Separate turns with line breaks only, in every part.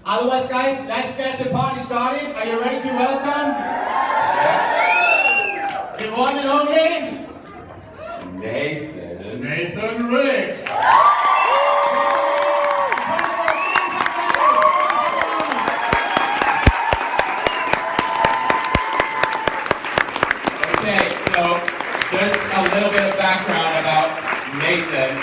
Otherwise, guys, let's get the party started. Are you ready to welcome? The one and only Nathan Ricks. Okay, so just a little bit of background about Nathan.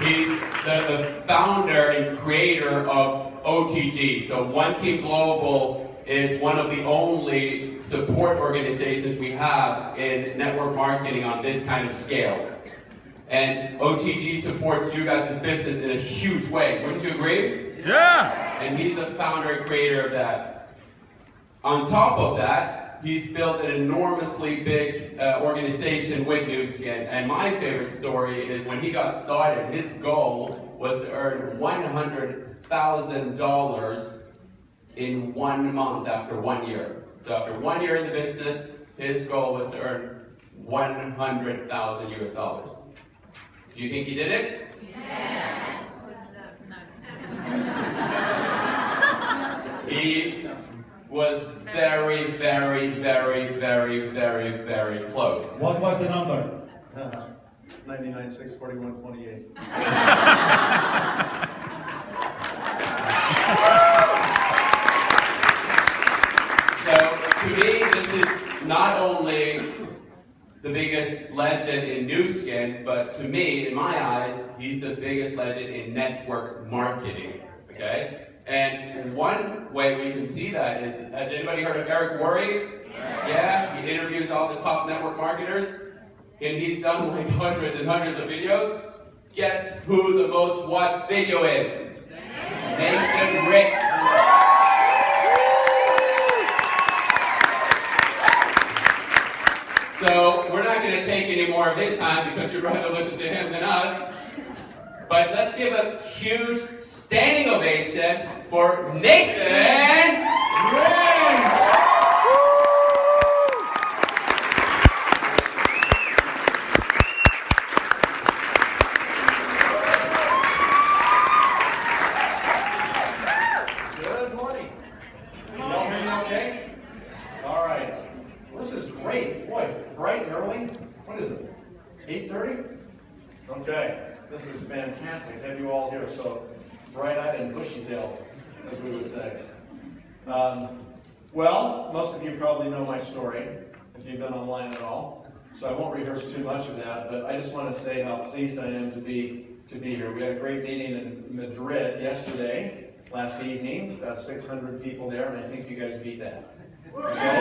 He's the founder and creator of OTG. So One Team Global is one of the only support organizations we have in network marketing on this kind of scale. And OTG supports you guys' business in a huge way. Wouldn't you agree?
Yeah!
And he's the founder and creator of that. On top of that, he's built an enormously big organization with Nu Skin. And my favorite story is when he got started, his goal was to earn $100,000 in 1 month after 1 year. So after 1 year in the business, his goal was to earn $100,000 US. Do you think he did it?
Yes.
He was very, very, very, very, very, very close.
What was the number?
99, 6, 41, 28.
So to me, this is not only the biggest legend in Nu Skin, but to me, in my eyes, he's the biggest legend in network marketing. Okay? And one way we can see that is, has anybody heard of Eric Worre? Yeah, he interviews all the top network marketers, and he's done like hundreds and hundreds of videos. Guess who the most watched video is? Nathan Ricks. So we're not going to take any more of his time because you'd rather listen to him than us. But let's give a huge standing ovation for Nathan Ricks.
Good morning. Can y'all hear me okay? All right. This is great. Boy, bright and early. What is it? 8:30? Okay. This is fantastic. Have you all here? So bright-eyed and bushy-tailed, as we would say. Well, most of you probably know my story, if you've been online at all. So I won't rehearse too much of that, but I just want to say how pleased I am to be here. We had a great meeting in Madrid yesterday, last evening. About 600 people there, and I think you guys beat that. Okay,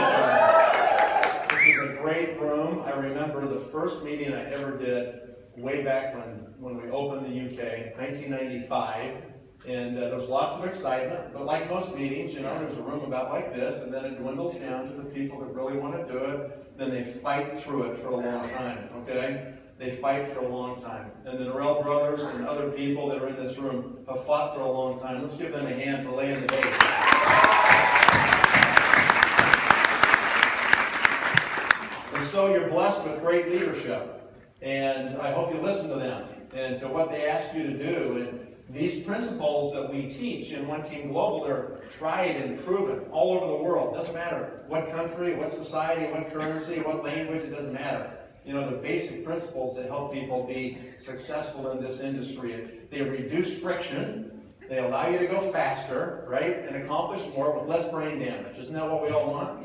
so this is a great room. I remember the first meeting I ever did way back when we opened the UK, 1995, and there was lots of excitement, but like most meetings, you know, there's a room about like this, and then it dwindles down to the people that really want to do it, then they fight through it for a long time, okay? They fight for a long time. And the Norell brothers and other people that are in this room have fought for a long time. Let's give them a hand for laying the base. And so you're blessed with great leadership. And I hope you listen to them and to what they ask you to do. And these principles that we teach in One Team Global, they're tried and proven all over the world. Doesn't matter what country, what society, what currency, what language, it doesn't matter. You know, the basic principles that help people be successful in this industry. They reduce friction. They allow you to go faster, right? And accomplish more with less brain damage. Isn't that what we all want?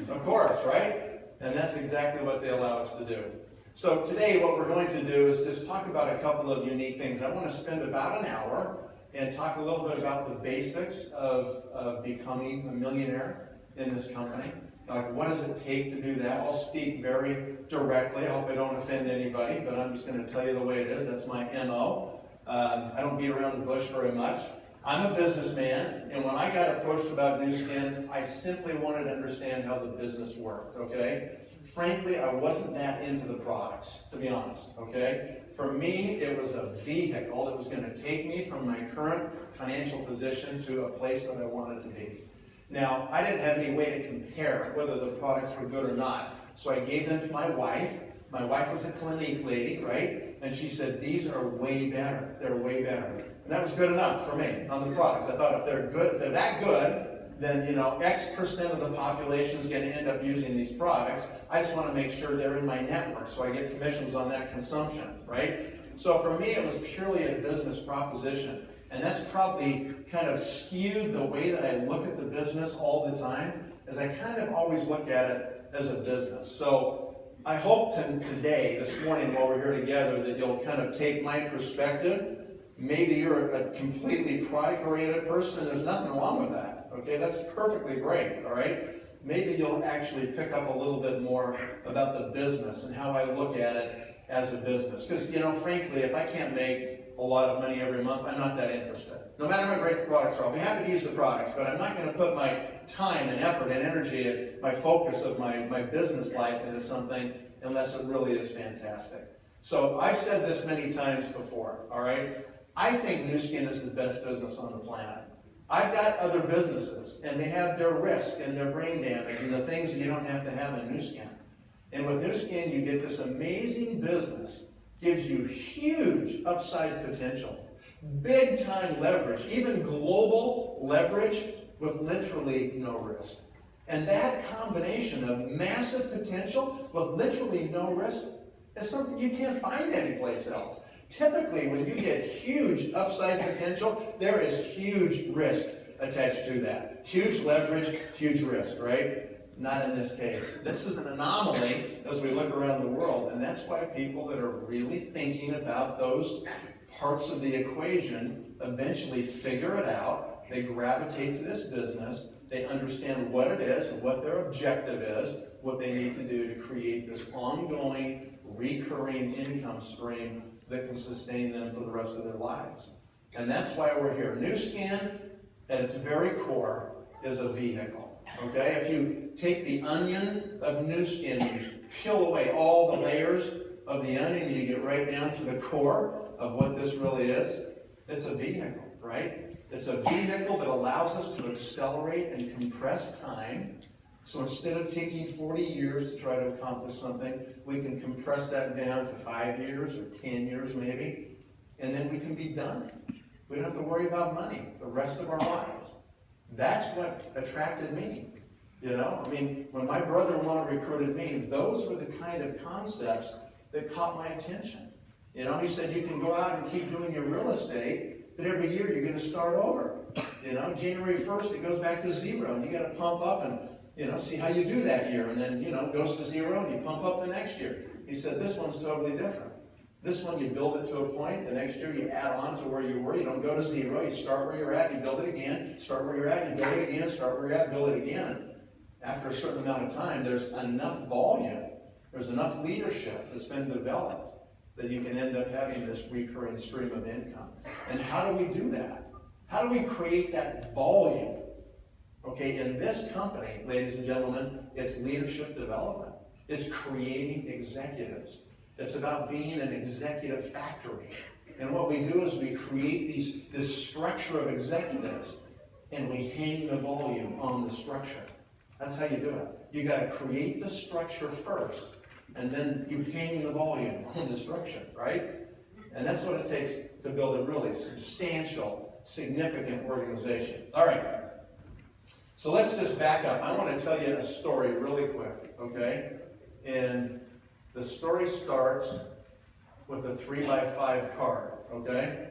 Of course, right? And that's exactly what they allow us to do. So today what we're going to do is just talk about a couple of unique things. I want to spend about an hour and talk a little bit about the basics of becoming a millionaire in this company. Like, what does it take to do that? I'll speak very directly. I hope I don't offend anybody, but I'm just going to tell you the way it is. That's my MO. I don't beat around the bush very much. I'm a businessman, and when I got approached about Nu Skin, I simply wanted to understand how the business worked, okay? Frankly, I wasn't that into the products, to be honest, okay? For me, it was a vehicle that was going to take me from my current financial position to a place that I wanted to be. Now, I didn't have any way to compare whether the products were good or not, so I gave them to my wife. My wife was a Clinique lady, right? And she said, these are way better. They're way better. And that was good enough for me on the products. I thought if they're good, if they're that good, then, you know, X% of the population is going to end up using these products. I just want to make sure they're in my network so I get commissions on that consumption, right? So for me, it was purely a business proposition. And that's probably kind of skewed the way that I look at the business all the time, as I kind of always look at it as a business. So I hope today, this morning, while we're here together, that you'll kind of take my perspective. Maybe you're a completely product-oriented person, and there's nothing wrong with that, okay? That's perfectly great, all right? Maybe you'll actually pick up a little bit more about the business and how I look at it as a business. Because, you know, frankly, if I can't make a lot of money every month, I'm not that interested. No matter how great the products are, I'll be happy to use the products, but I'm not going to put my time and effort and energy and my focus of my business life into something unless it really is fantastic. So I've said this many times before, all right? I think Nu Skin is the best business on the planet. I've got other businesses, and they have their risk and their brain damage and the things that you don't have to have in Nu Skin. And with Nu Skin, you get this amazing business, gives you huge upside potential, big time leverage, even global leverage with literally no risk. And that combination of massive potential with literally no risk is something you can't find anyplace else. Typically, when you get huge upside potential, there is huge risk attached to that. Huge leverage, huge risk, right? Not in this case. This is an anomaly as we look around the world, and that's why people that are really thinking about those parts of the equation eventually figure it out. They gravitate to this business. They understand what it is and what their objective is, what they need to do to create this ongoing, recurring income stream that can sustain them for the rest of their lives. And that's why we're here. Nu Skin, at its very core, is a vehicle. Okay? If you take the onion of Nu Skin, you peel away all the layers of the onion, and you get right down to the core of what this really is, it's a vehicle, right? It's a vehicle that allows us to accelerate and compress time. So instead of taking 40 years to try to accomplish something, we can compress that down to 5 years or 10 years maybe, and then we can be done. We don't have to worry about money the rest of our lives. That's what attracted me. You know, I mean, when my brother-in-law recruited me, those were the kind of concepts that caught my attention. You know, he said you can go out and keep doing your real estate, but every year you're going to start over. You know, January 1st it goes back to zero, and you got to pump up and, you know, see how you do that year, and then, you know, it goes to zero, and you pump up the next year. He said, this one's totally different. This one, you build it to a point, the next year you add on to where you were, you don't go to zero, you start where you're at, you build it again, start where you're at, you build it again, start where you're at, build it again. After a certain amount of time, there's enough volume, there's enough leadership that's been developed that you can end up having this recurring stream of income. And how do we do that? How do we create that volume? Okay, in this company, ladies and gentlemen, it's leadership development. It's creating executives. It's about being an executive factory. And what we do is we create this structure of executives, and we hang the volume on the structure. That's how you do it. You got to create the structure first, and then you hang the volume on the structure, right? And that's what it takes to build a really substantial, significant organization. All right. So let's just back up. I want to tell you a story really quick, okay? And the story starts with a 3x5 card, okay?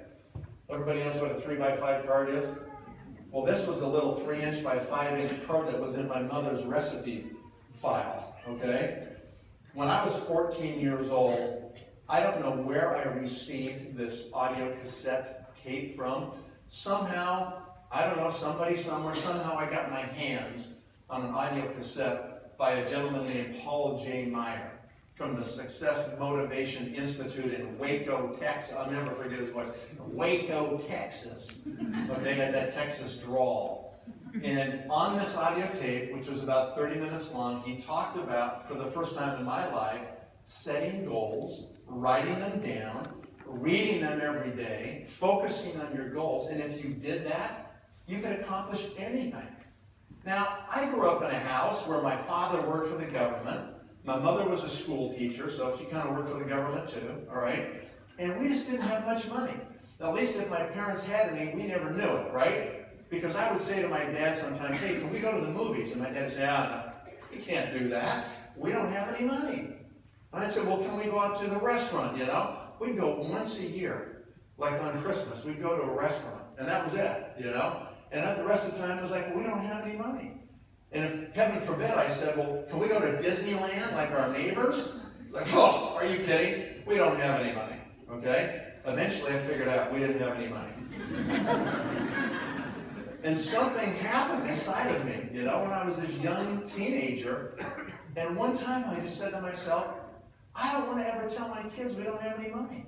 Everybody knows what a 3x5 card is? Well, this was a little 3-inch by 5-inch card that was in my mother's recipe file, okay? When I was 14 years old, I don't know where I received this audio cassette tape from. Somehow, I don't know, somebody somewhere, somehow I got my hands on an audio cassette by a gentleman named Paul J. Meyer from the Success Motivation Institute in Waco, Texas. I'll never forget his voice. Waco, Texas. Okay, had that Texas drawl. And on this audio tape, which was about 30 minutes long, he talked about, for the first time in my life, setting goals, writing them down, reading them every day, focusing on your goals, and if you did that, you could accomplish anything. Now, I grew up in a house where my father worked for the government. My mother was a school teacher, so she kind of worked for the government too, all right? And we just didn't have much money. At least if my parents had any, we never knew it, right? Because I would say to my dad sometimes, hey, can we go to the movies? And my dad would say, no, we can't do that. We don't have any money. And I said, well, can we go out to the restaurant, you know? We'd go once a year, like on Christmas. We'd go to a restaurant, and that was it, you know? And the rest of the time, it was like, well, we don't have any money. And if, heaven forbid, I said, well, can we go to Disneyland like our neighbors? It's like, oh, are you kidding? We don't have any money, okay? Eventually, I figured out we didn't have any money. And something happened inside of me, you know, when I was this young teenager. And one time, I just said to myself, I don't want to ever tell my kids we don't have any money.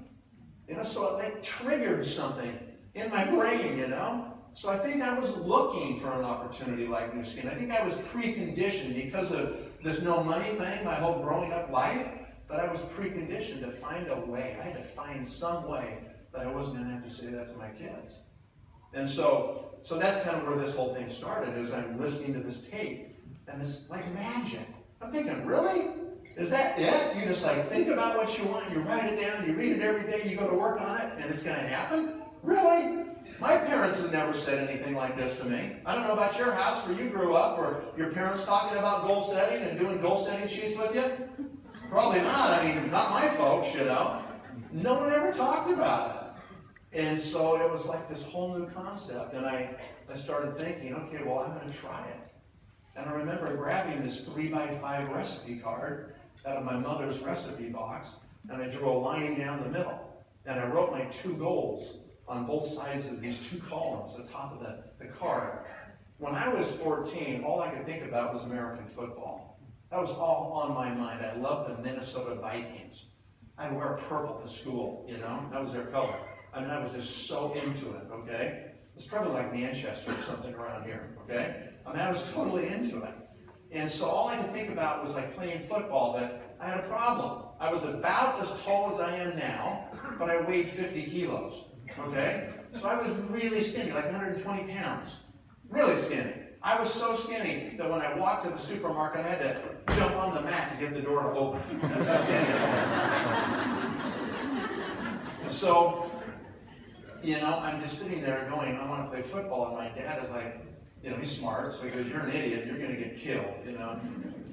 You know, so it triggered something in my brain, you know. So I think I was looking for an opportunity like Nu Skin. I think I was preconditioned because of this no money thing, my whole growing up life, that I was preconditioned to find a way. I had to find some way that I wasn't going to have to say that to my kids. And so that's kind of where this whole thing started, is I'm listening to this tape, and it's like magic. I'm thinking, really? Is that it? You just like think about what you want, you write it down, you read it every day, you go to work on it, and it's going to happen? Really? My parents have never said anything like this to me. I don't know about your house where you grew up, or your parents talking about goal setting and doing goal setting sheets with you. Probably not. I mean, not my folks, you know. No one ever talked about it. And so it was like this whole new concept. And I started thinking, okay, well, I'm going to try it. And I remember grabbing this 3x5 recipe card out of my mother's recipe box, and I drew a line down the middle. And I wrote my 2 goals on both sides of these 2 columns, the top of the card. When I was 14, all I could think about was American football. That was all on my mind. I loved the Minnesota Vikings. I'd wear purple to school, you know? That was their color. I mean, I was just so into it, okay? It's probably like Manchester or something around here, okay? I mean, I was totally into it. And so all I could think about was like playing football, that I had a problem. I was about as tall as I am now, but I weighed 50 kilos, okay? So I was really skinny, like 120 pounds. Really skinny. I was so skinny that when I walked to the supermarket, I had to jump on the mat to get the door to open. That's how skinny I was. So, you know, I'm just sitting there going, I want to play football, and my dad is like, you know, he's smart, so he goes, you're an idiot, you're going to get killed, you know.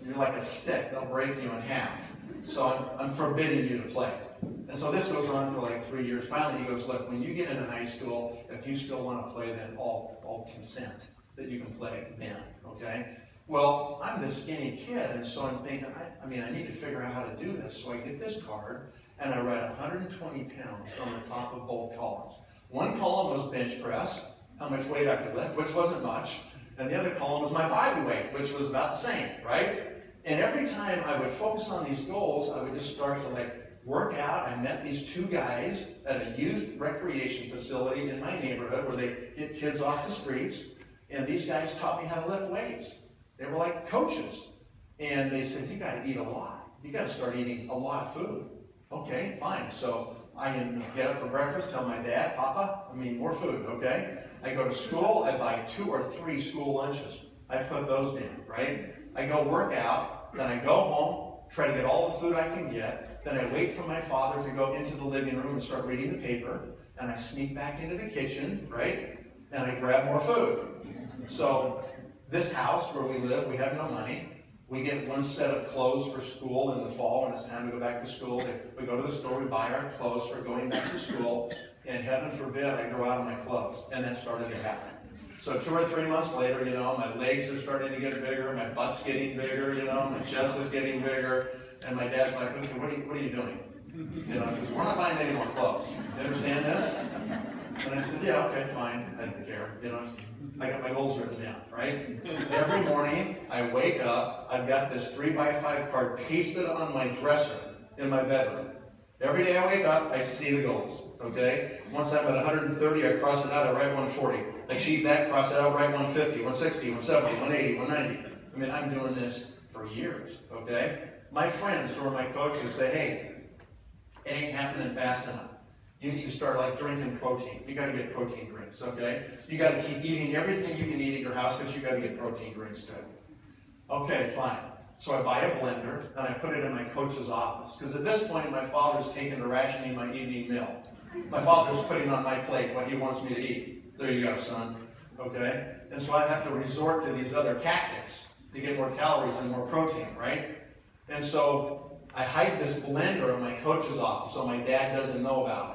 You're like a stick, they'll break you in half. So I'm forbidding you to play. And so this goes on for like 3 years. Finally, he goes, look, when you get into high school, if you still want to play, then I'll consent that you can play then, okay? Well, I'm this skinny kid, and so I'm thinking, I need to figure out how to do this. So I get this card, and I write 120 pounds on the top of both columns. One column was bench press, how much weight I could lift, which wasn't much. And the other column was my body weight, which was about the same, right? And every time I would focus on these goals, I would just start to like work out. I met these 2 guys at a youth recreation facility in my neighborhood where they get kids off the streets. And these guys taught me how to lift weights. They were like coaches. And they said, you got to eat a lot. You got to start eating a lot of food. Okay, fine. So I get up for breakfast, tell my dad, Papa, more food, okay? I go to school, I buy 2 or 3 school lunches. I put those in, right? I go work out, then I go home, try to get all the food I can get, then I wait for my father to go into the living room and start reading the paper, and I sneak back into the kitchen, right? And I grab more food. So this house where we live, we have no money. We get 1 set of clothes for school in the fall when it's time to go back to school. We go to the store, we buy our clothes for going back to school, and heaven forbid I grow out of my clothes. And that started to happen. So 2 or 3 months later, you know, my legs are starting to get bigger, my butt's getting bigger, you know, my chest is getting bigger, and my dad's like, okay, what are you doing? You know, because we're not buying any more clothes. You understand this? And I said, yeah, okay, fine. I didn't care. You know, I got my goals written down, right? Every morning, I wake up, I've got this 3x5 card pasted on my dresser in my bedroom. Every day I wake up, I see the goals, okay? Once I'm at 130, I cross it out, I write 140. Achieve that, cross it out, write 150, 160, 170, 180, 190. I'm doing this for years, okay? My friends who are my coaches say, hey, it ain't happening fast enough. You need to start like drinking protein. You got to get protein drinks, okay? You got to keep eating everything you can eat at your house, but you got to get protein drinks too. Okay, fine. So I buy a blender and I put it in my coach's office because at this point my father's taken to rationing my evening meal. My father's putting on my plate what he wants me to eat. There you go, son. Okay? And so I have to resort to these other tactics to get more calories and more protein, right? And so I hide this blender in my coach's office so my dad doesn't know about it.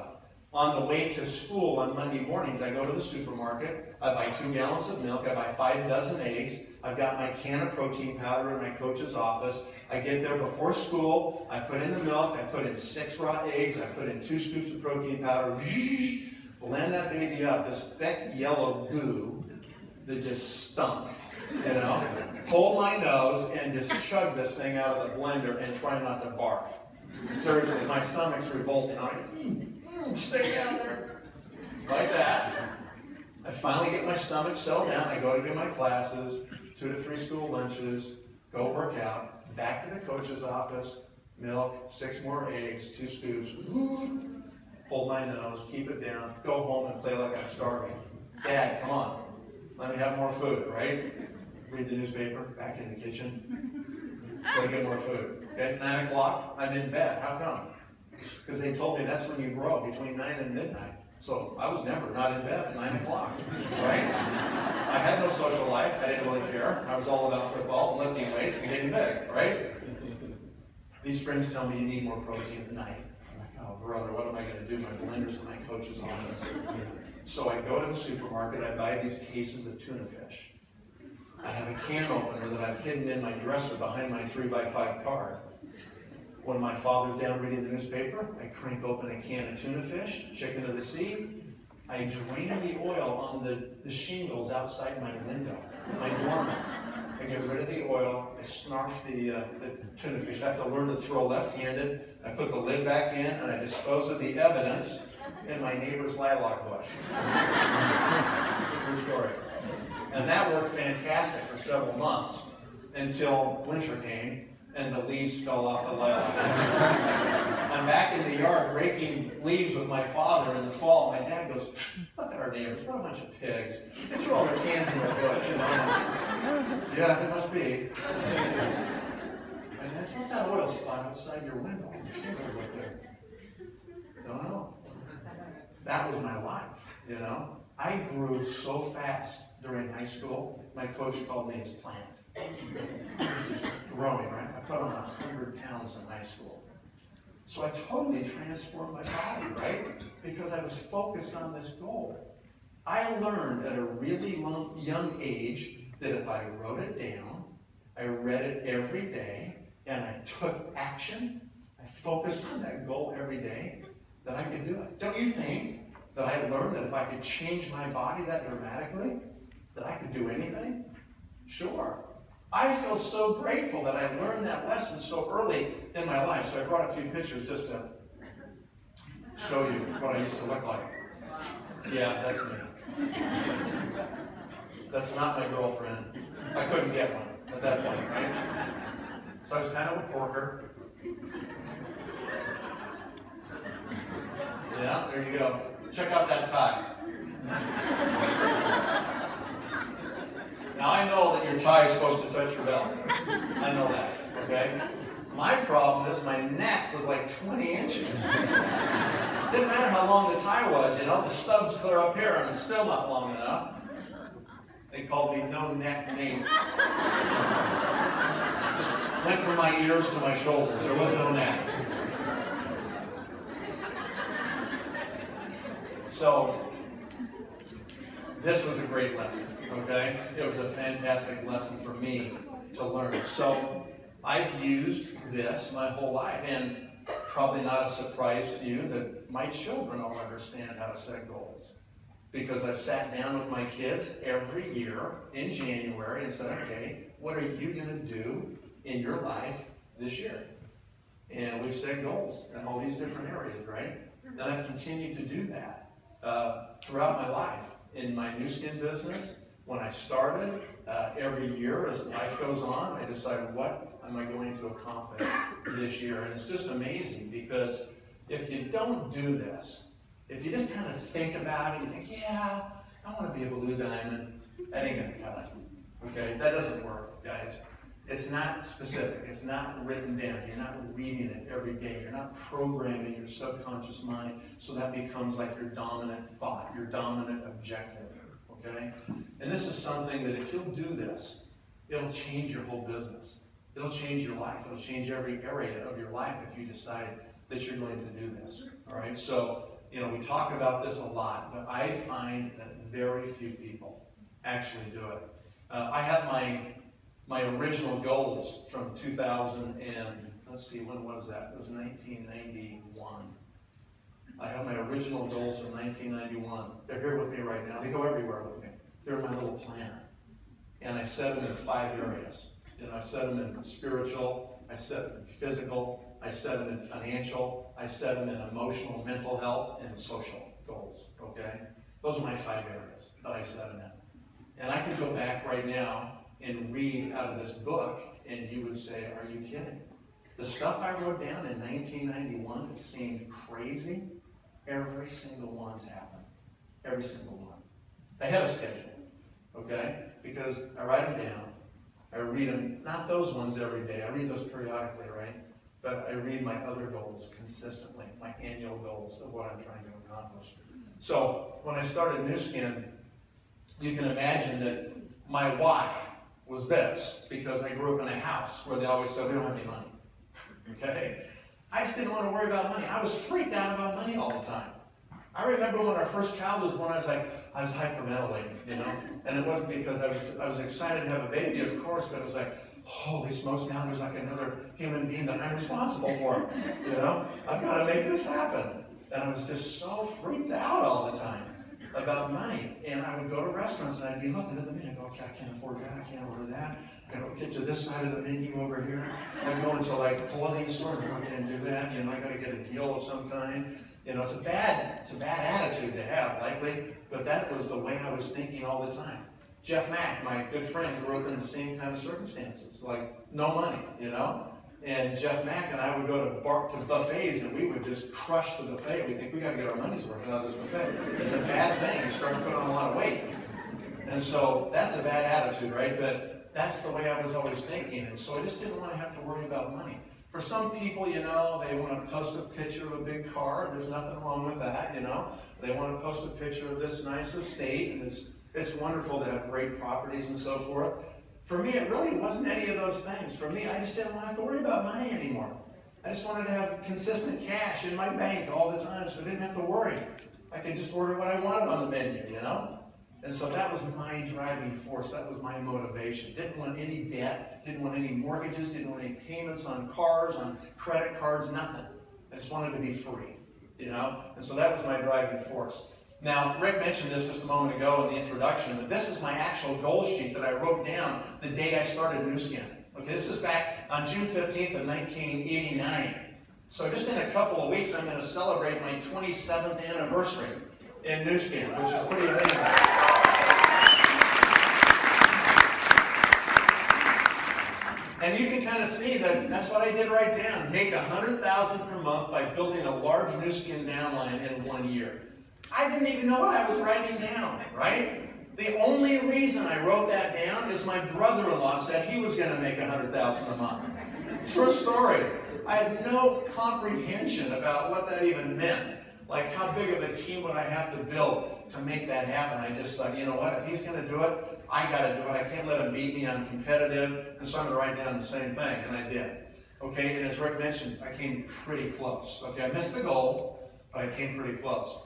On the way to school on Monday mornings, I go to the supermarket, I buy 2 gallons of milk, I buy 5 dozen eggs, I've got my can of protein powder in my coach's office. I get there before school, I put in the milk, I put in 6 raw eggs, I put in 2 scoops of protein powder, blend that baby up, this thick yellow goo that just stunk, you know? Hold my nose and just chug this thing out of the blender and try not to barf. Seriously, my stomach's revolting. I'm like, stay down there. Like that. I finally get my stomach settled down. I go to do my classes, 2 to 3 school lunches, go work out, back to the coach's office, milk, 6 more eggs, 2 scoops, hold my nose, keep it down, go home and play like I'm starving. Dad, come on, let me have more food, right? Read the newspaper, back in the kitchen, go to get more food. Okay, 9 o'clock, I'm in bed. How come? Because they told me that's when you grow, between 9 and midnight. So I was never not in bed at 9 o'clock, right? I had no social life. I didn't really care. I was all about football and lifting weights and getting big, right? These friends tell me you need more protein at night. I'm like, oh, brother, what am I going to do? My blender's in my coach's office. So I go to the supermarket. I buy these cases of tuna fish. I have a can opener that I've hidden in my dresser behind my 3x5 card. When my father's down reading the newspaper, I crank open a can of tuna fish, chicken of the sea. I drain the oil on the shingles outside my window, my dormer. I get rid of the oil. I snarf the tuna fish. I have to learn to throw left-handed. I put the lid back in, and I dispose of the evidence in my neighbor's lilac bush. True story. And that worked fantastic for several months until winter came and the leaves fell off the lilac. I'm back in the yard raking leaves with my father in the fall. My dad goes, look at our neighbors, what a bunch of pigs. They throw all their cans in the bush, you know. Yeah, it must be. And I said, what's that oil spot outside your window? Right there. Don't know. That was my life, you know. I grew so fast during high school, my coach called me his plant. Just growing, right? I put on 100 pounds in high school. So I totally transformed my body, right? Because I was focused on this goal. I learned at a really young age that if I wrote it down, I read it every day, and I took action, I focused on that goal every day, that I could do it. Don't you think that I learned that if I could change my body that dramatically, that I could do anything? Sure. I feel so grateful that I learned that lesson so early in my life. So I brought a few pictures just to show you what I used to look like. Yeah, that's me. That's not my girlfriend. I couldn't get one at that point, right? So I was kind of a porker. Yeah, there you go. Check out that tie. Now I know that your tie is supposed to touch your belt. I know that, okay? My problem is my neck was like 20 inches. Didn't matter how long the tie was, you know, the stub's clear up here and it's still not long enough. They called me no neck Nate. Just went from my ears to my shoulders. There was no neck. So, this was a great lesson, okay? It was a fantastic lesson for me to learn. So, I've used this my whole life, and probably not a surprise to you that my children all understand how to set goals. Because I've sat down with my kids every year in January and said, okay, what are you going to do in your life this year? And we've set goals in all these different areas, right? And I've continued to do that throughout my life. In my Nu Skin business, when I started, every year as life goes on, I decide what am I going to accomplish this year. And it's just amazing because if you don't do this, if you just kind of think about it, you think, yeah, I want to be a blue diamond, that ain't going to cut it. Okay, that doesn't work, guys. It's not specific. It's not written down. You're not reading it every day. You're not programming your subconscious mind so that becomes like your dominant thought, your dominant objective, okay? And this is something that if you'll do this, it'll change your whole business. It'll change your life. It'll change every area of your life if you decide that you're going to do this, all right? So, we talk about this a lot, but I find that very few people actually do it. I have my original goals from 2000 and, let's see, when was that? It was 1991. I have my original goals from 1991. They're here with me right now. They go everywhere with me. They're in my little planner. And I set them in 5 areas. I set them in spiritual, I set them in physical, I set them in financial, I set them in emotional, mental health, and social goals, okay? Those are my 5 areas that I set them in. And I could go back right now and read out of this book, and you would say, are you kidding? The stuff I wrote down in 1991 that seemed crazy, every single one's happened. Every single one. I have a schedule, okay? Because I write them down, I read them, not those ones every day, I read those periodically, right? But I read my other goals consistently, my annual goals of what I'm trying to accomplish. So when I started Nu Skin, you can imagine that my why was this, because I grew up in a house where they always said, we don't have any money, okay? I just didn't want to worry about money. I was freaked out about money all the time. I remember when our first child was born, I was hyperventilating, and it wasn't because I was excited to have a baby, of course, but it was like, holy smokes, now there's like another human being that I'm responsible for, I've got to make this happen. And I was just so freaked out all the time about money. And I would go to restaurants and I'd be looking at the menu and go, okay, I can't afford that, I can't order that. I gotta get to this side of the menu over here. I'd go into like a clothing store, no, I can't do that. I gotta get a deal of some kind. It's a bad attitude to have, likely, but that was the way I was thinking all the time. Jeff Mack, my good friend, grew up in the same kind of circumstances, like no money, And Jeff Mack and I would go to buffets and we would just crush the buffet. We think we got to get our money's worth out of this buffet. It's a bad thing. You start putting on a lot of weight. And so that's a bad attitude, right? But that's the way I was always thinking. And so I just didn't want to have to worry about money. For some people, they want to post a picture of a big car, and there's nothing wrong with that, They want to post a picture of this nice estate, and it's wonderful to have great properties and so forth. For me, it really wasn't any of those things. For me, I just didn't want to have to worry about money anymore. I just wanted to have consistent cash in my bank all the time, so I didn't have to worry. I could just order what I wanted on the menu, And so that was my driving force. That was my motivation. Didn't want any debt, didn't want any mortgages, didn't want any payments on cars, on credit cards, nothing. I just wanted to be free, And so that was my driving force. Now, Rick mentioned this just a moment ago in the introduction, but this is my actual goal sheet that I wrote down the day I started Nu Skin. Okay, this is back on June 15th of 1989. So just in a couple of weeks, I'm going to celebrate my 27th anniversary in Nu Skin, which is pretty amazing. And you can kind of see that that's what I did write down. Make $100,000 per month by building a large Nu Skin downline in 1 year. I didn't even know what I was writing down, right? The only reason I wrote that down is my brother-in-law said he was going to make $100,000 a month. True story. I had no comprehension about what that even meant. Like, how big of a team would I have to build to make that happen? I just thought, you know what, if he's going to do it, I got to do it. I can't let him beat me. I'm competitive. And so I'm going to write down the same thing. And I did. Okay, and as Rick mentioned, I came pretty close. Okay, I missed the goal, but I came pretty close.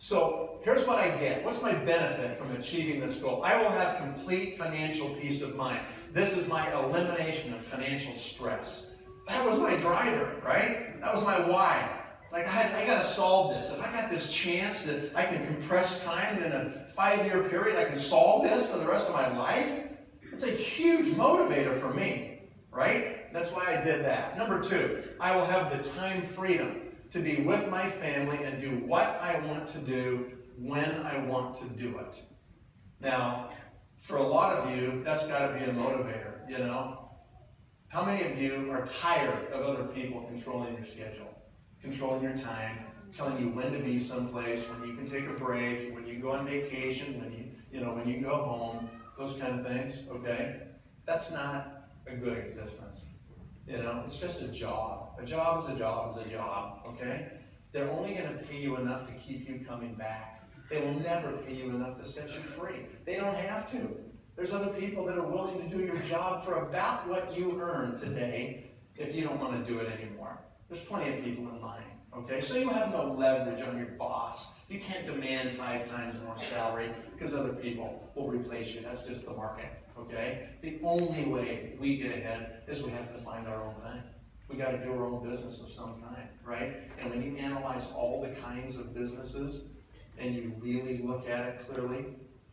So here's what I get. What's my benefit from achieving this goal? I will have complete financial peace of mind. This is my elimination of financial stress. That was my driver, right? That was my why. It's like, I got to solve this. If I got this chance that I can compress time in a 5-year period, I can solve this for the rest of my life, it's a huge motivator for me, right? That's why I did that. Number 2, I will have the time freedom to be with my family and do what I want to do when I want to do it. Now, for a lot of you, that's got to be a motivator, How many of you are tired of other people controlling your schedule, controlling your time, telling you when to be someplace, when you can take a break, when you go on vacation, when you go home, those kind of things, okay? That's not a good existence. You know, it's just a job. A job is a job is a job, okay? They're only going to pay you enough to keep you coming back. They will never pay you enough to set you free. They don't have to. There's other people that are willing to do your job for about what you earn today if you don't want to do it anymore. There's plenty of people in line, okay? So you have no leverage on your boss. You can't demand 5 times more salary because other people will replace you. That's just the market, okay? The only way we get ahead is we have to find our own thing. We got to do our own business of some kind, right? And when you analyze all the kinds of businesses and you really look at it clearly,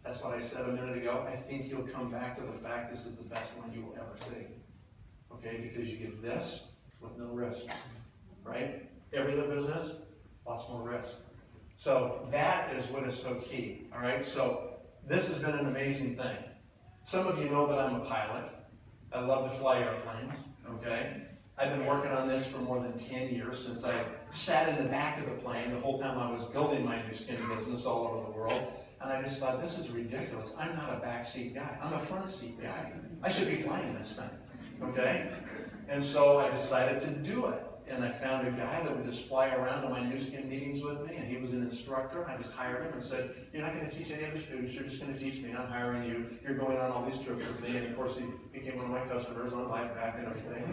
that's what I said a minute ago, I think you'll come back to the fact this is the best one you will ever see. Okay, because you get this with no risk, right? Every other business, lots more risk. So that is what is so key, all right? So this has been an amazing thing. Some of you know that I'm a pilot. I love to fly airplanes, okay? I've been working on this for more than 10 years since I sat in the back of the plane the whole time I was building my Nu Skin business all over the world. And I just thought, this is ridiculous. I'm not a backseat guy. I'm a front seat guy. I should be flying this thing, okay? And so I decided to do it. And I found a guy that would just fly around to my Nu Skin meetings with me, and he was an instructor. And I just hired him and said, you're not going to teach any other students, you're just going to teach me. I'm hiring you. You're going on all these trips with me. And of course, he became one of my customers on LifePak and everything.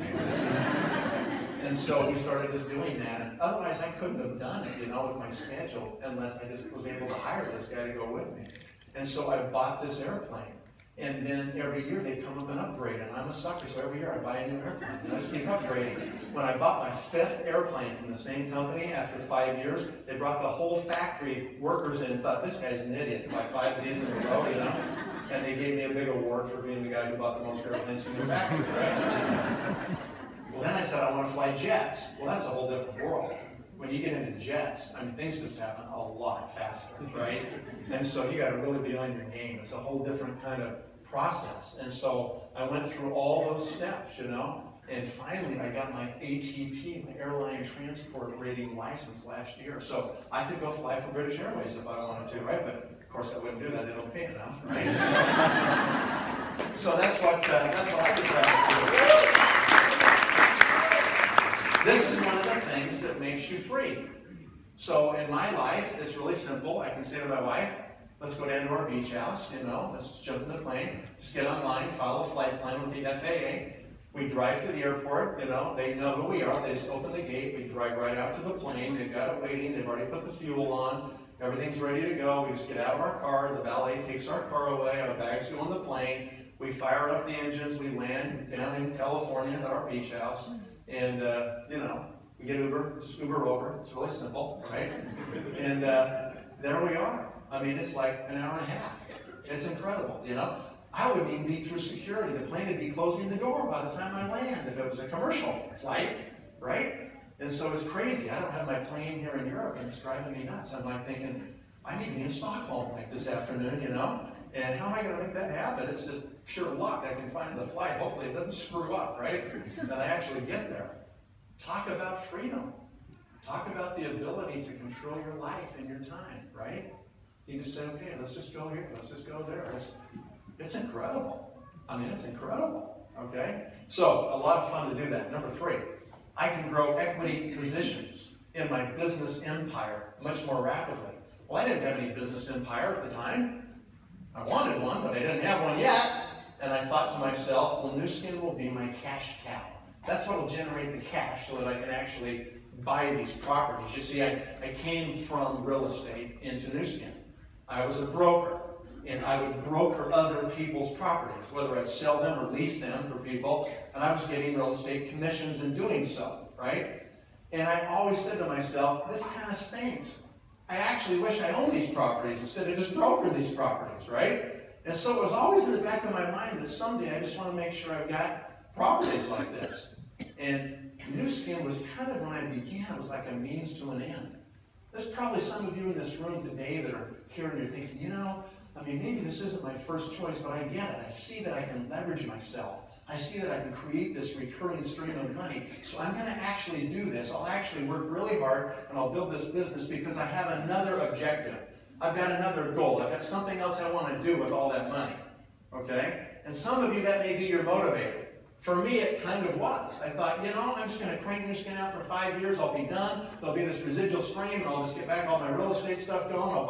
And so we started just doing that. And otherwise, I couldn't have done it, you know, with my schedule, unless I just was able to hire this guy to go with me. And so I bought this airplane. And then every year they come with an upgrade, and I'm a sucker, so every year I buy a new airplane, and I just keep upgrading. When I bought my 5th airplane from the same company after 5 years, they brought the whole factory workers in and thought, this guy's an idiot, to buy 5 of these in a row, you know? And they gave me a big award for being the guy who bought the most airplanes from the factory, right? Well, then I said, I want to fly jets. Well, that's a whole different world. When you get into jets, I mean, things just happen a lot faster, right? And so you got to really be on your game. It's a whole different kind of process. And so I went through all those steps, you know, and finally I got my ATP, my Airline Transport Rating license last year. So I could go fly for British Airways if I wanted to, right? But of course I wouldn't do that. They don't pay enough, right? So that's what I decided to do. This is one of the things that makes you free. So in my life, it's really simple. I can say to my wife, let's go down to our beach house, you know, let's just jump in the plane, just get online, follow the flight plan with the FAA. We drive to the airport, you know, they know who we are, they just open the gate, we drive right out to the plane, they've got it waiting, they've already put the fuel on, everything's ready to go, we just get out of our car, the valet takes our car away, our bags go on the plane, we fire up the engines, we land down in California at our beach house. And, you know, we get Uber, just Uber over. It's really simple, right? And there we are. I mean, it's like an hour and a half. It's incredible, you know? I wouldn't even be through security. The plane would be closing the door by the time I land if it was a commercial flight, right? And so it's crazy. I don't have my plane here in Europe, and it's driving me nuts. I'm like thinking, I need to be in Stockholm like this afternoon, you know? And how am I going to make that happen? It's just pure luck. I can find the flight. Hopefully it doesn't screw up, right? And I actually get there. Talk about freedom. Talk about the ability to control your life and your time, right? You just say, okay, let's just go here. Let's just go there. It's incredible. I mean, it's incredible, okay? So, a lot of fun to do that. Number 3, I can grow equity positions in my business empire much more rapidly. Well, I didn't have any business empire at the time. I wanted one, but I didn't have one yet. And I thought to myself, well, Nu Skin will be my cash cow. That's what will generate the cash so that I can actually buy these properties. You see, I came from real estate into Nu Skin. I was a broker, and I would broker other people's properties, whether I'd sell them or lease them for people, and I was getting real estate commissions in doing so, right? And I always said to myself, this kind of stinks. I actually wish I owned these properties instead of just brokering these properties, right? And so it was always in the back of my mind that someday I just want to make sure I've got properties like this. And Nu Skin was kind of, when I began, it was like a means to an end. There's probably some of you in this room today that are here and you're thinking, you know, I mean, maybe this isn't my first choice, but I get it. I see that I can leverage myself. I see that I can create this recurring stream of money. So I'm going to actually do this. I'll actually work really hard and I'll build this business because I have another objective. I've got another goal. I've got something else I want to do with all that money. Okay? And some of you, that may be your motivator. For me, it kind of was. I thought, I'm just going to crank Nu Skin out for 5 years. I'll be done. There'll be this residual stream, and I'll just get back all my real estate stuff going. I'll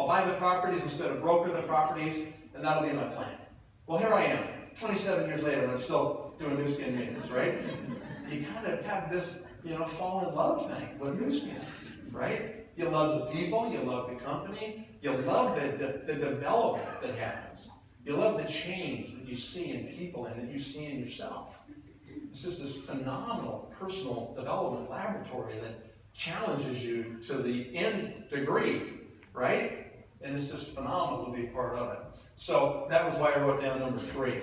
buy the properties instead of broker the properties, and that'll be my plan. Well, here I am, 27 years later, and I'm still doing Nu Skin maintenance, right? You kind of have this, fall in love thing with Nu Skin, right? You love the people, you love the company, you love the development that happens. You love the change that you see in people and that you see in yourself. It's just this phenomenal personal development laboratory that challenges you to the nth degree, right? And it's just phenomenal to be part of it. So that was why I wrote down number 3.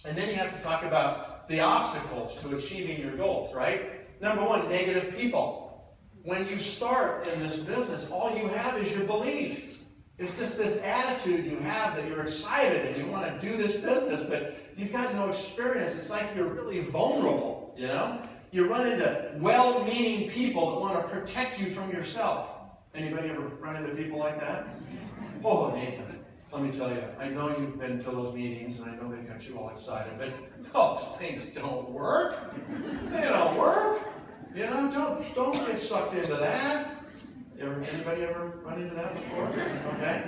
And then you have to talk about the obstacles to achieving your goals, right? Number 1, negative people. When you start in this business, all you have is your belief. It's just this attitude you have that you're excited and you want to do this business, but you've got no experience. It's like you're really vulnerable, You run into well-meaning people that want to protect you from yourself. Anybody ever run into people like that? Oh, Nathan, let me tell you, I know you've been to those meetings and I know they've got you all excited, but those things don't work. They don't work. Don't get sucked into that. Anybody ever run into that before? Okay?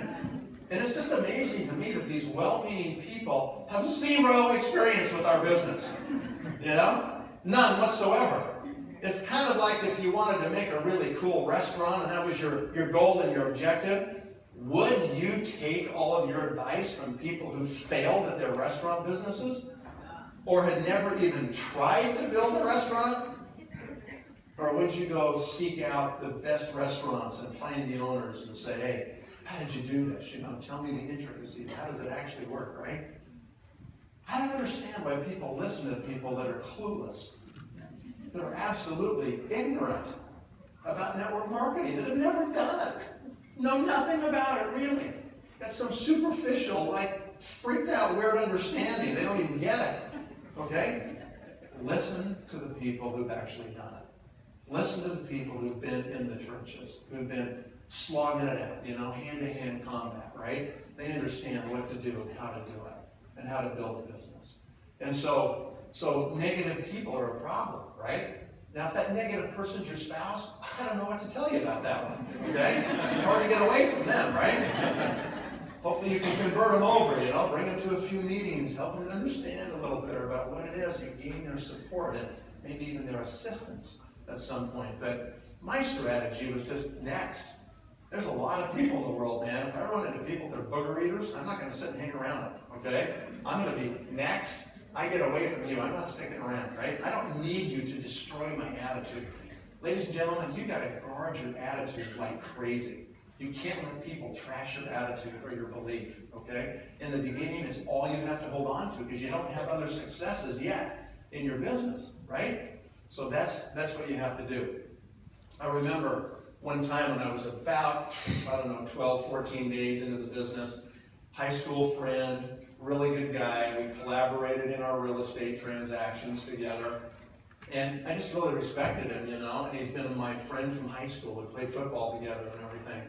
And it's just amazing to me that these well-meaning people have 0 experience with our business. None whatsoever. It's kind of like if you wanted to make a really cool restaurant and that was your goal and your objective, would you take all of your advice from people who failed at their restaurant businesses? Or had never even tried to build a restaurant? Or would you go seek out the best restaurants and find the owners and say, hey, how did you do this? Tell me the intricacies. How does it actually work, right? I don't understand why people listen to people that are clueless, that are absolutely ignorant about network marketing, that have never done it, know nothing about it, really. Got some superficial, freaked out, weird understanding. They don't even get it, okay? Listen to the people who've actually done it. Listen to the people who've been in the trenches, who've been slogging it out, hand-to-hand combat, right? They understand what to do and how to do it, and how to build a business. And so negative people are a problem, right? Now, if that negative person's your spouse, I don't know what to tell you about that one, okay? It's hard to get away from them, right? Hopefully you can convert them over, bring them to a few meetings, help them understand a little bit about what it is. You gain their support and maybe even their assistance at some point. But my strategy was just next. There's a lot of people in the world, man. If I run into people that are booger eaters, I'm not going to sit and hang around them, okay? I'm going to be next. I get away from you. I'm not sticking around, right? I don't need you to destroy my attitude. Ladies and gentlemen, you got to guard your attitude like crazy. You can't let people trash your attitude or your belief, okay? In the beginning, it's all you have to hold on to because you don't have other successes yet in your business, right? So that's what you have to do. I remember one time when I was about, 12, 14 days into the business, high school friend, really good guy. We collaborated in our real estate transactions together. And I just really respected him, and he's been my friend from high school. We played football together and everything.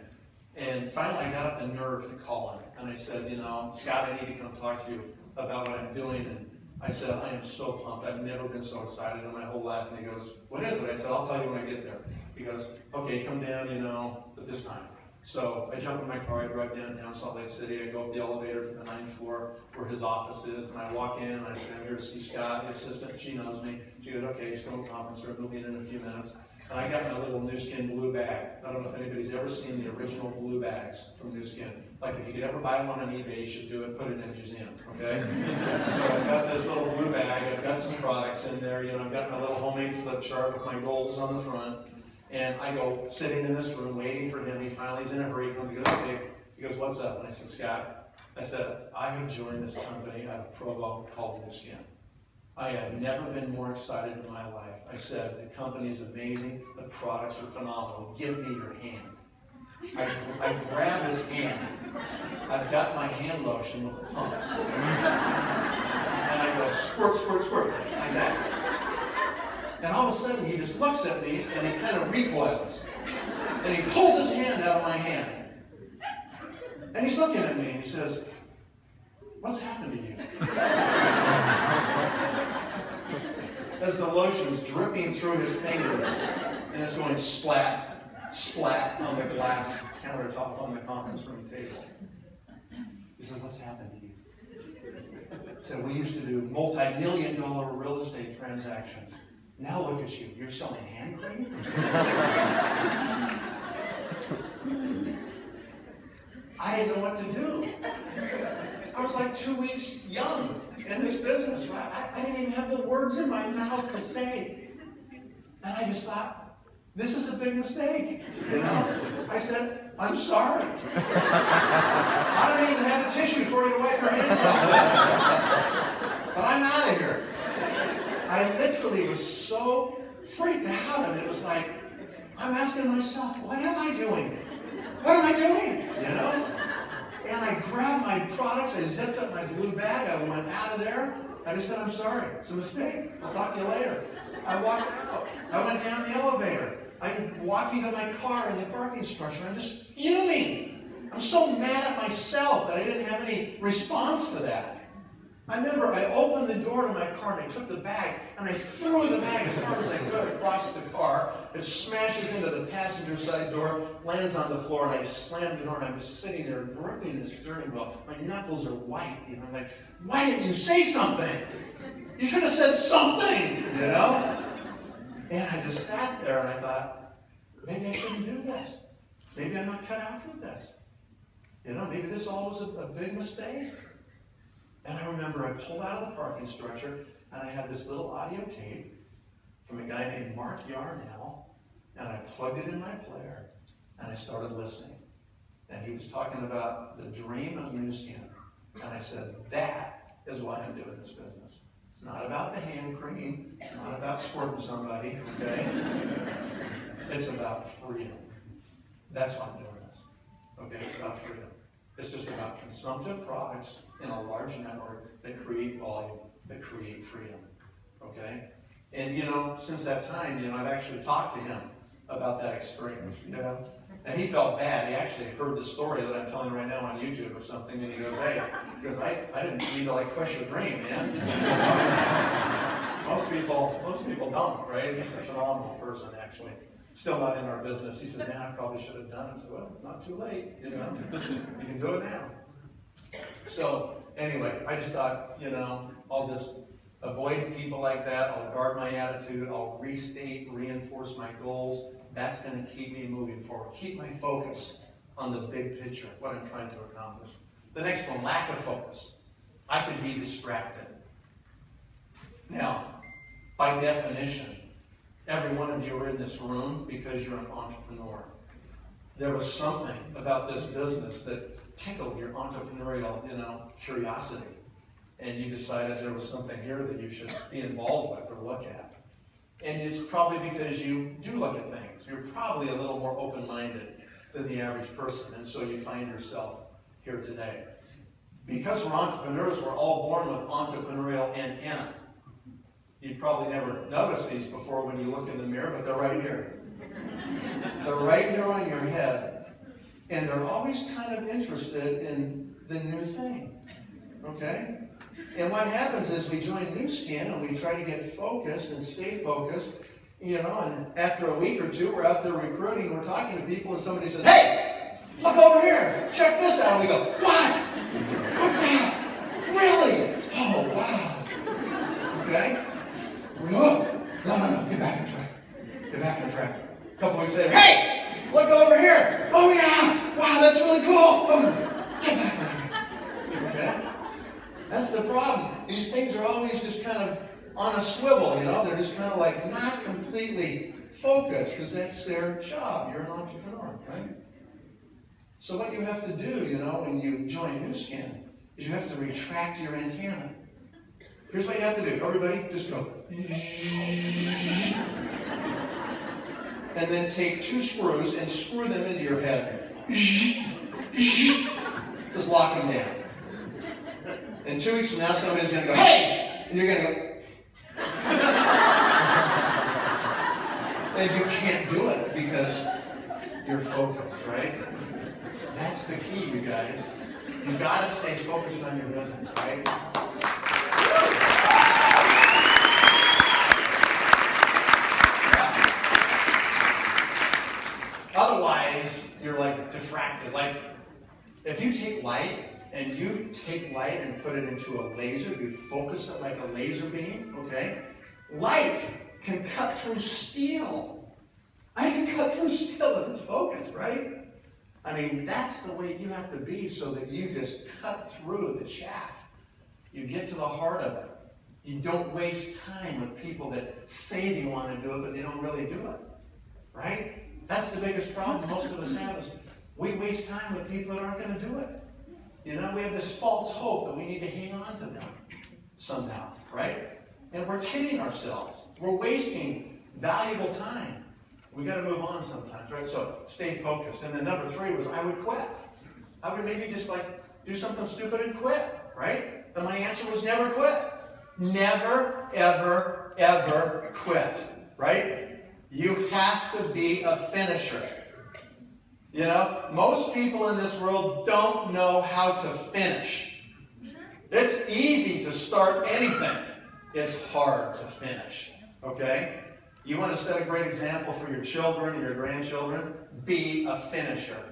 And finally, I got up the nerve to call him. And I said, Scott, I need to come talk to you about what I'm doing. And I said, I am so pumped. I've never been so excited in my whole life. And he goes, what is it? I said, I'll tell you when I get there. He goes, okay, come down, at this time. So I jump in my car, I drive downtown Salt Lake City, I go up the elevator to the 9th floor where his office is, and I walk in, and I say, I'm here to see Scott, the assistant. She knows me. She goes, okay, just go to the conference room, we'll be in a few minutes. And I got my little Nu Skin blue bag. I don't know if anybody's ever seen the original blue bags from Nu Skin. Like, if you could ever buy one on eBay, you should do it, put it in a museum, okay? So I've got this little blue bag, I've got some products in there, I've got my little homemade flip chart with my goals on the front. And I go sitting in this room waiting for him. He finally's in a hurry. He comes, he goes, okay. He goes, what's up? And I said, Scott, I have joined this company out of Provo called Nu Skin. I have never been more excited in my life. I said, the company is amazing. The products are phenomenal. Give me your hand. I grab his hand. I've got my hand lotion with a pump. And I go, squirt, squirt, squirt, like that. And all of a sudden, he just looks at me, and he kind of recoils. And he pulls his hand out of my hand. And he's looking at me, and he says, what's happened to you? as the lotion's dripping through his fingers, and it's going splat, splat on the glass countertop on the conference room table. He said, what's happened to you? He said, we used to do multi-million-dollar real estate transactions. Now look at you, you're selling hand cream? I didn't know what to do. I was like 2 weeks young in this business. I didn't even have the words in my mouth to say. And I just thought, this is a big mistake. You know? I said, I'm sorry. I don't even have a tissue for you to wipe your hands off. But I'm out of here. I literally was so freaked out, and it was like, I'm asking myself, what am I doing? What am I doing? You know? And I grabbed my products, I zipped up my blue bag, I went out of there. I just said, I'm sorry, it's a mistake. I'll talk to you later. I went down the elevator. I'm walking to my car in the parking structure. I'm just fuming. I'm so mad at myself that I didn't have any response to that. I remember I opened the door to my car and I took the bag and I threw the bag as far as I could across the car. It smashes into the passenger side door, lands on the floor, and I slammed the door, and I'm just sitting there gripping the steering wheel. My knuckles are white. You know, I'm like, why didn't you say something? You should have said something, you know? And I just sat there and I thought, maybe I shouldn't do this. Maybe I'm not cut out for this. You know, maybe this all was a big mistake. And I remember I pulled out of the parking structure and I had this little audio tape from a guy named Mark Yarnell, and I plugged it in my player and I started listening. And he was talking about the dream of Nu Skin. And I said, that is why I'm doing this business. It's not about the hand cream. It's not about squirting somebody, okay? It's about freedom. That's why I'm doing this. Okay, it's about freedom. It's just about consumptive products in a large network that create volume, that create freedom. Okay? And you know, since that time, you know, I've actually talked to him about that experience, you know? And he felt bad. He actually heard the story that I'm telling right now on YouTube or something, and he goes, hey, I didn't mean to like crush your dream, man. Most people don't, right? He's a phenomenal person, actually. Still not in our business. He said, man, I probably should have done it. I said, well, not too late, you know. You can do it now. So anyway, I just thought, you know, I'll just avoid people like that. I'll guard my attitude. I'll restate, reinforce my goals. That's going to keep me moving forward. Keep my focus on the big picture, what I'm trying to accomplish. The next one, lack of focus. I could be distracted. Now, by definition, every one of you are in this room because you're an entrepreneur. There was something about this business that tickled your entrepreneurial, you know, curiosity. And you decided there was something here that you should be involved with or look at. And it's probably because you do look at things. You're probably a little more open-minded than the average person, and so you find yourself here today. Because we're entrepreneurs, we're all born with entrepreneurial antennae. You've probably never noticed these before when you look in the mirror, but they're right here. They're right here on your head. And they're always kind of interested in the new thing. Okay? And what happens is we join Nu Skin and we try to get focused and stay focused, you know, and after a week or two, we're out there recruiting, we're talking to people, and somebody says, hey, look over here, check this out. And we go, what? What's that? Really? Oh, wow. Okay? We go, no, get back on track. Get back on track. A couple weeks later, hey, look over here. Oh, yeah. Wow, that's really cool. Oh, get back on track. Okay? That's the problem. These things are always just kind of on a swivel, you know. They're just kind of like not completely focused because that's their job. You're an entrepreneur, right? So what you have to do, you know, when you join Nu Skin is you have to retract your antenna. Here's what you have to do. Everybody, just go. And then take 2 screws and screw them into your head. Just lock them down. And 2 weeks from now, somebody's going to go, hey! And you're going to go. And you can't do it because you're focused, right? That's the key, you guys. You've got to stay focused on your business, right? and you take light and put it into a laser, you focus it like a laser beam, okay? Light can cut through steel. I can cut through steel if it's focused, right? I mean, that's the way you have to be so that you just cut through the chaff. You get to the heart of it. You don't waste time with people that say they want to do it, but they don't really do it, right? That's the biggest problem most of us have is we waste time with people that aren't going to do it. You know, we have this false hope that we need to hang on to them somehow, right? And we're kidding ourselves. We're wasting valuable time. We got to move on sometimes, right? So stay focused. And then number 3 was I would quit. I would maybe just do something stupid and quit, right? And my answer was never quit. Never, ever, ever quit, right? You have to be a finisher. You know, most people in this world don't know how to finish. It's easy to start anything. It's hard to finish, okay? You want to set a great example for your children and your grandchildren? Be a finisher.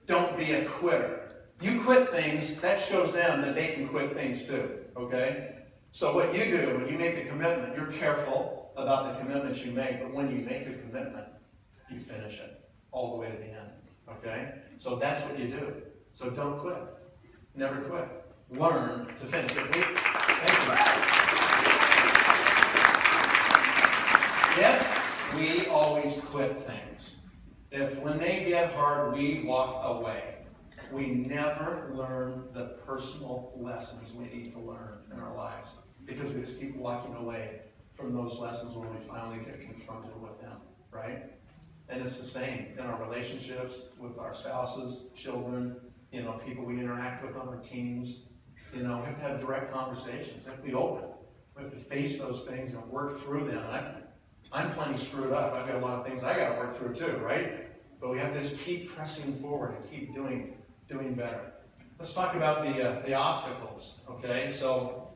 Don't be a quitter. You quit things, that shows them that they can quit things too, okay? So what you do when you make a commitment, you're careful about the commitments you make, but when you make a commitment, you finish it all the way to the end, okay? So that's what you do. So don't quit. Never quit. Learn to finish it. Thank you. If we always quit things, if when they get hard, we walk away, we never learn the personal lessons we need to learn in our lives because we just keep walking away from those lessons when we finally get confronted with them, right? And it's the same in our relationships with our spouses, children, you know, people we interact with on our teams. You know, we have to have direct conversations. We have to be open. We have to face those things and work through them. I'm plenty screwed up. I've got a lot of things I got to work through too, right? But we have to just keep pressing forward and keep doing better. Let's talk about the obstacles, okay? So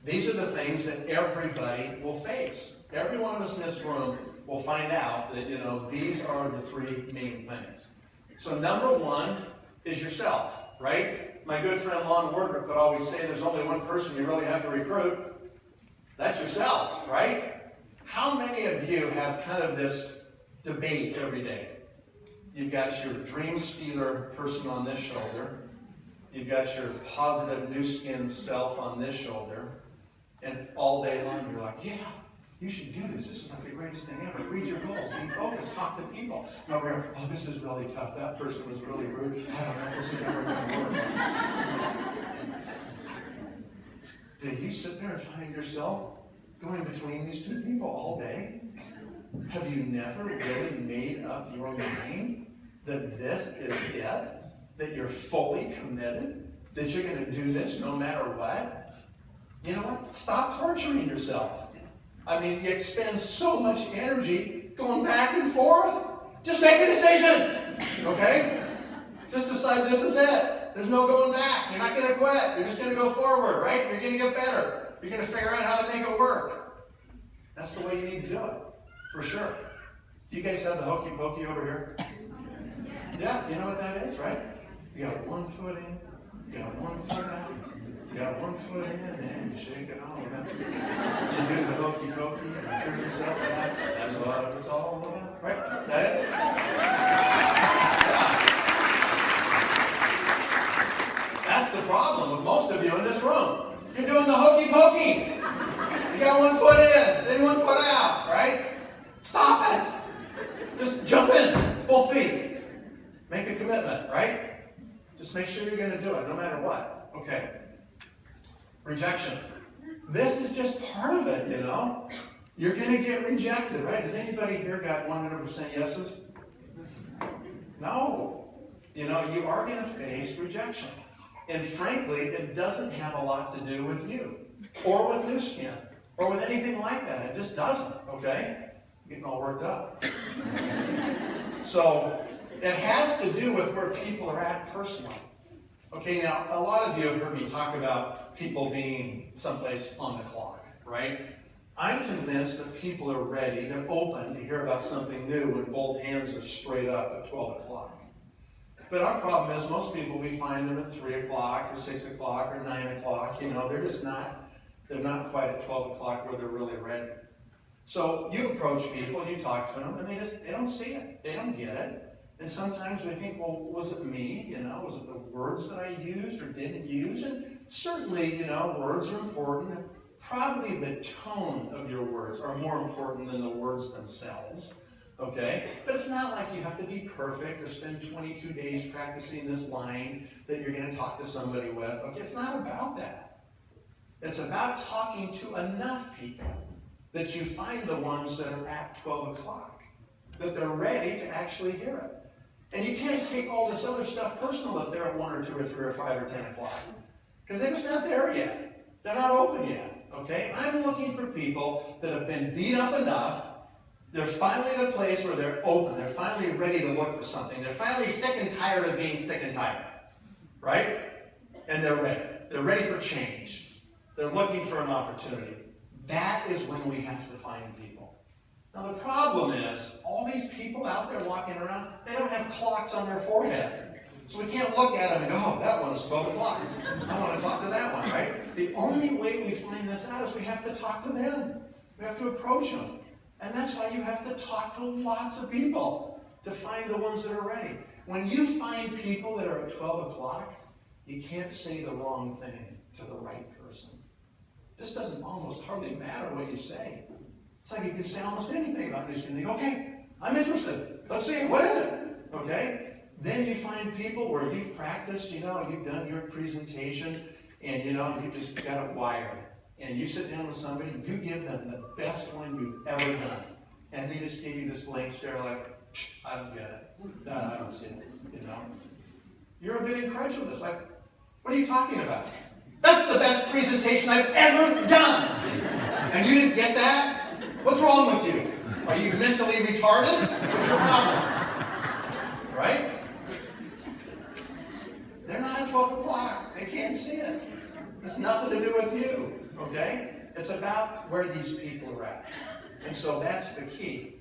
these are the things that everybody will face. Every one of us in this room will find out that, you know, these are the 3 main things. So number 1 is yourself, right? My good friend Lon Wardrick would always say there's only one person you really have to recruit. That's yourself, right? How many of you have kind of this debate every day? You've got your dream stealer person on this shoulder. You've got your positive new skin self on this shoulder. And all day long you're like, yeah, you should do this. This is like the greatest thing ever. Read your goals, be focused, talk to people. No, we're like, oh, this is really tough. That person was really rude. I don't know if this is ever going to work. Did you sit there and find yourself going between these 2 people all day? Have you never really made up your mind that this is it? That you're fully committed? That you're going to do this no matter what? You know what? Stop torturing yourself. I mean, you spend so much energy going back and forth. Just make a decision, okay? Just decide this is it. There's no going back. You're not going to quit. You're just going to go forward, right? You're going to get better. You're going to figure out how to make it work. That's the way you need to do it, for sure. Do you guys have the hokey pokey over here? Yeah, you know what that is, right? You got 1 foot in, you got 1 foot out, you got 1 foot in, and you shake it all around. You do the hokey pokey, and you turn yourself around. That's what it's all about, right? Is that it? Yeah. That's the problem with most of you in this room. You're doing the hokey pokey. You got 1 foot in, then 1 foot out, right? Stop it. Just jump in, both feet. Make a commitment, right? Just make sure you're going to do it, no matter what. Okay. Rejection. This is just part of it, you know? You're going to get rejected, right? Has anybody here got 100% yeses? No. You know, you are going to face rejection. And frankly, it doesn't have a lot to do with you, or with new skin, or with anything like that. It just doesn't, okay? Getting all worked up. So, it has to do with where people are at personally. Okay, now, a lot of you have heard me talk about people being someplace on the clock, right? I'm convinced that people are ready, they're open to hear about something new when both hands are straight up at 12 o'clock. But our problem is most people, we find them at 3 o'clock or 6 o'clock or 9 o'clock. They're just they're not quite at 12 o'clock where they're really ready. So you approach people, you talk to them, and they don't see it. They don't get it. And sometimes we think, well, was it me? Was it the words that I used or didn't use? And certainly, words are important. Probably the tone of your words are more important than the words themselves. Okay? But it's not like you have to be perfect or spend 22 days practicing this line that you're going to talk to somebody with. Okay? It's not about that. It's about talking to enough people that you find the ones that are at 12 o'clock, that they're ready to actually hear it. And you can't take all this other stuff personal if they're at 1 or 2 or 3 or 5 or 10 o'clock. Because they're just not there yet. They're not open yet. Okay? I'm looking for people that have been beat up enough. They're finally at a place where they're open. They're finally ready to look for something. They're finally sick and tired of being sick and tired. Right? And they're ready. They're ready for change. They're looking for an opportunity. That is when we have to find people. Now the problem is, all these people out there walking around, they don't have clocks on their forehead. So we can't look at them and go, oh, that one's 12 o'clock. I want to talk to that one, right? The only way we find this out is we have to talk to them. We have to approach them. And that's why you have to talk to lots of people to find the ones that are ready. When you find people that are at 12 o'clock, you can't say the wrong thing to the right person. This doesn't almost hardly matter what you say. It's like you can say almost anything about this and think, okay, I'm interested. Let's see, what is it? Okay? Then you find people where you've practiced, you've done your presentation, and you've just got it wired. And you sit down with somebody, you give them the best one you've ever done. And they just give you this blank stare like, I don't get it. No, I don't see it. You're a bit incredulous. Like, what are you talking about? That's the best presentation I've ever done. And you didn't get that? What's wrong with you? Are you mentally retarded? What's your problem? Right? They're not at 12 o'clock. They can't see it. It's nothing to do with you. Okay? It's about where these people are at. And so that's the key.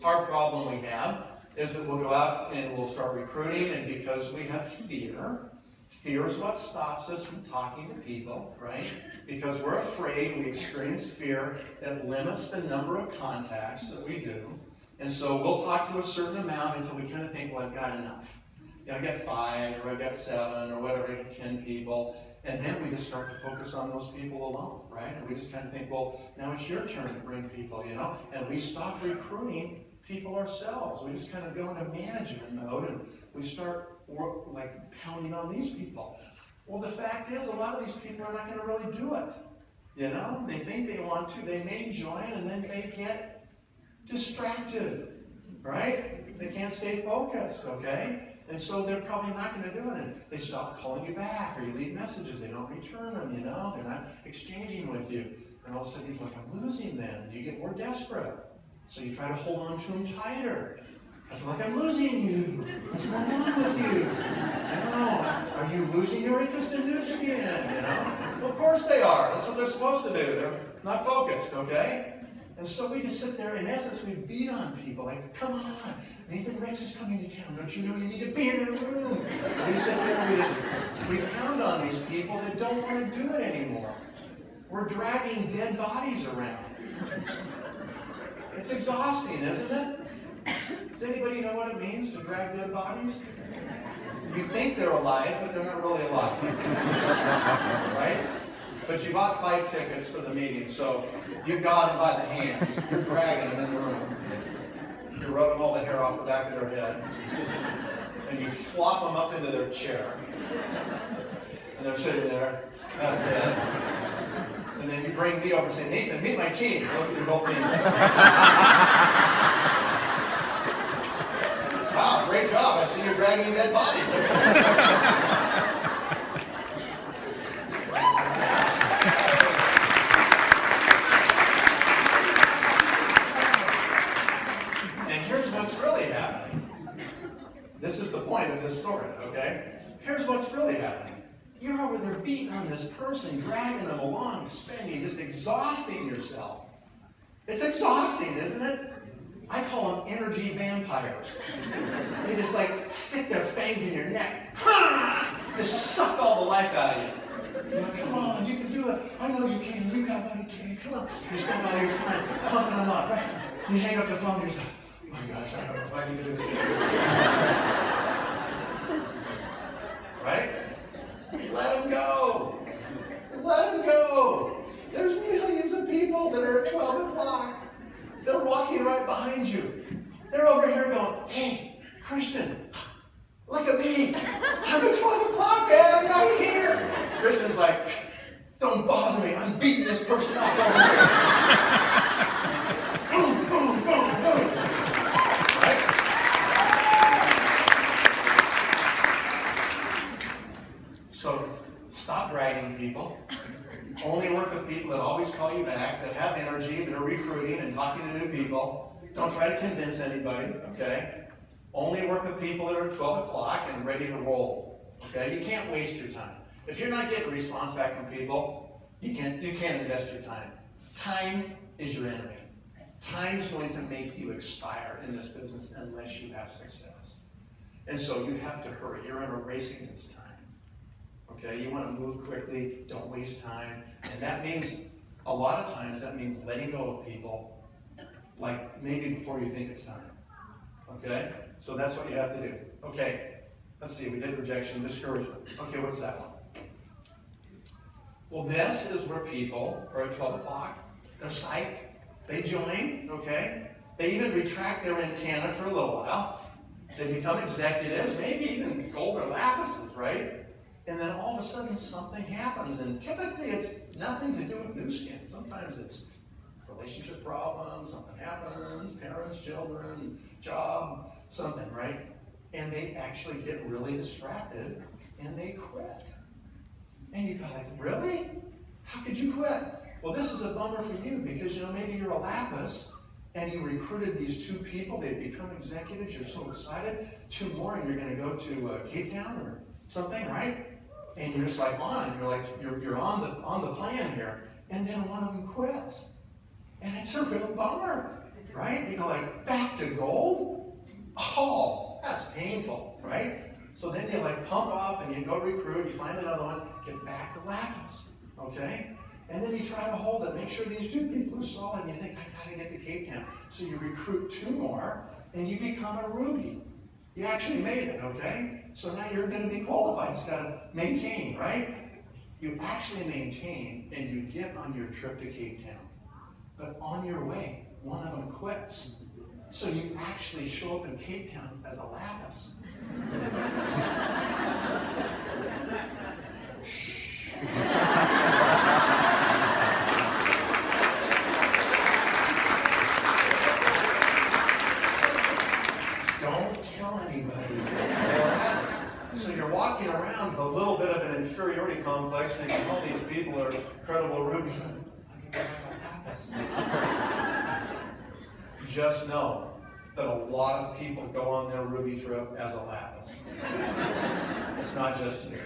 Our problem we have is that we'll go out and we'll start recruiting, and because we have fear is what stops us from talking to people, right? Because we're afraid, we experience fear that limits the number of contacts that we do. And so we'll talk to a certain amount until we kind of think, well, I've got enough. I've got 5, or I've got 7, or whatever, I've got 10 people. And then we just start to focus on those people alone, right? And we just kind of think, well, now it's your turn to bring people, And we stop recruiting people ourselves. We just kind of go into management mode, and we start pounding on these people. Well, the fact is, a lot of these people are not going to really do it. They think they want to, they may join, and then they get distracted, right? They can't stay focused, okay? And so they're probably not going to do it. And they stop calling you back, or you leave messages, they don't return them, they're not exchanging with you. And all of a sudden you feel like, I'm losing them. You get more desperate. So you try to hold on to them tighter. I feel like I'm losing you. What's going on with you? Are you losing your interest in Nu Skin? Well, of course they are. That's what they're supposed to do. They're not focused, okay? And so we just sit there, in essence, we beat on people, like, come on, Nathan Rex is coming to town. Don't you know you need to be in the room? We sit there and we pound on these people that don't want to do it anymore. We're dragging dead bodies around. It's exhausting, isn't it? Does anybody know what it means to drag dead bodies? You think they're alive, but they're not really alive. Right? But you bought 5 tickets for the meeting, so you got them by the hands. You're dragging them in the room. You're rubbing all the hair off the back of their head. And you flop them up into their chair. And they're sitting there, half dead. And then you bring me over and say, Nathan, meet my team. I look at your whole team. Wow, great job. I see you're dragging dead bodies. And here's what's really happening. This is the point of this story, okay? Here's what's really happening. You're over there beating on this person, dragging them along, spending, just exhausting yourself. It's exhausting, isn't it? I call them energy vampires. They just like stick their fangs in your neck. Just suck all the life out of you. You're like, come on, you can do it. I know you can. You got money too. Come on. You spend all your time pumping them up, right? You hang up the phone, you're like, oh my gosh, I don't know if I can do this. Right? Let them go. Let them go. There's millions of people that are at 12 o'clock. They're walking right behind you. They're over here going, hey, Christian, look at me. I'm at 12 o'clock, man. I'm right here. Christian's like, don't bother me. I'm beating this person up over here. Boom, boom, boom, boom. Right? So stop dragging people. Only work with people that always call you back, that have energy, that are recruiting and talking to new people. Don't try to convince anybody, okay? Only work with people that are at 12 o'clock and ready to roll, okay? You can't waste your time. If you're not getting a response back from people, you can't invest your time. Time is your enemy. Time's going to make you expire in this business unless you have success. And so you have to hurry. You're in a race against time. Okay, you want to move quickly, don't waste time. And that means, a lot of times, that means letting go of people, like maybe before you think it's time. Okay? So that's what you have to do. Okay, let's see, we did rejection, discouragement. Okay, what's that one? Well, this is where people are at 12 o'clock, they're psyched, they join, okay? They even retract their antenna for a little while. They become executives, maybe even gold or lapises, right? And then all of a sudden something happens, and typically it's nothing to do with new skin. Sometimes it's relationship problems, something happens, parents, children, job, something, right? And they actually get really distracted and they quit. And you go like, really? How could you quit? Well, this is a bummer for you because, maybe you're a lapis and you recruited these 2 people, they've become executives, you're so excited, 2 more and you're going to go to Cape Town or something, right? And you're just like you're on the plan here, and then one of them quits, and it's a real bummer, right? You go like, back to gold? Oh, that's painful, right? So then you pump up and you go recruit, you find another one, get back to lapis, okay? And then you try to hold it, make sure these 2 people are solid, and you think, I gotta get to Cape Town. So you recruit 2 more, and you become a ruby. You actually made it, okay? So now you're going to be qualified instead of maintain, right? You actually maintain and you get on your trip to Cape Town. But on your way, one of them quits. So you actually show up in Cape Town as a lapis. Shh. Don't tell anybody. So you're walking around with a little bit of an inferiority complex thinking, all these people are incredible rubies. Just know that a lot of people go on their ruby trip as a lapis. It's not just you,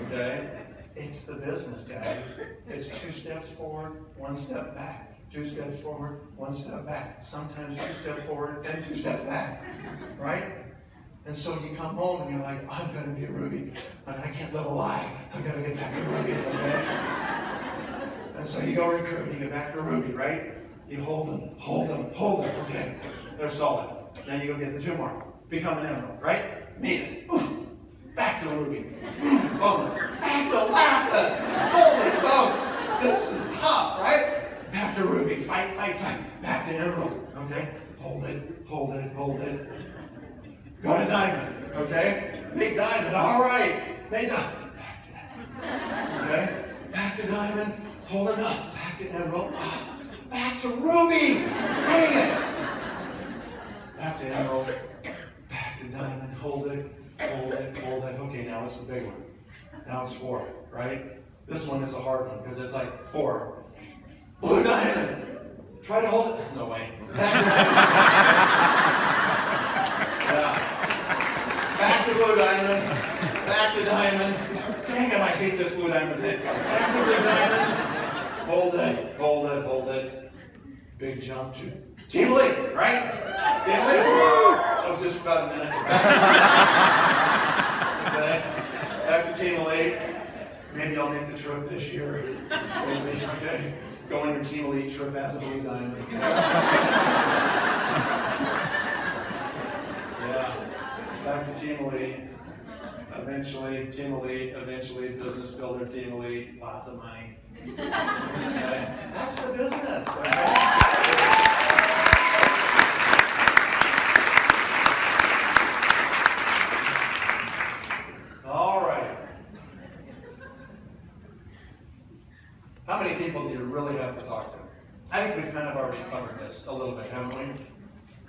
okay? It's the business, guys. It's 2 steps forward, 1 step back. 2 steps forward, 1 step back. Sometimes 2 steps forward, then 2 steps back, right? And so you come home and you're like, I'm going to be a ruby. I can't live a lie. I've got to get back to ruby, okay? And so you go recruit, you get back to ruby, right? You hold them, okay? They're solid. Then you go get the 2 more. Become an emerald, right? Meet it. Back to ruby. Boom. Back to lapis. Holy smokes. This is tough, right? Back to ruby. Fight. Back to emerald, okay? Hold it. Go to diamond, okay? Big diamond, all right. Big diamond. Okay? Back to diamond, hold it up. Back to emerald. Back to ruby. Dang it. Back to emerald. Back to diamond. Hold it. Okay, now it's the big one. Now it's 4, right? This one is a hard one because it's like 4. Blue diamond. Try to hold it. No way. Back to diamond. Yeah. Back to blue diamond. Back to diamond. Dang it, I hate this blue diamond thing. Back to blue diamond. Hold it. Big jump Team Elite, right? Team Elite. That was just about a minute. Okay. Back to Team Elite. Maybe I'll make the trip this year. Maybe, okay. Go on your Team Elite trip as a Blue Diamond. Yeah. Back to Team Elite. Eventually, Team Elite. Eventually, Business Builder Team Elite. Lots of money. Okay. That's the business. Okay? All right. How many people do you really have to talk to? I think we've kind of already covered this a little bit, haven't we?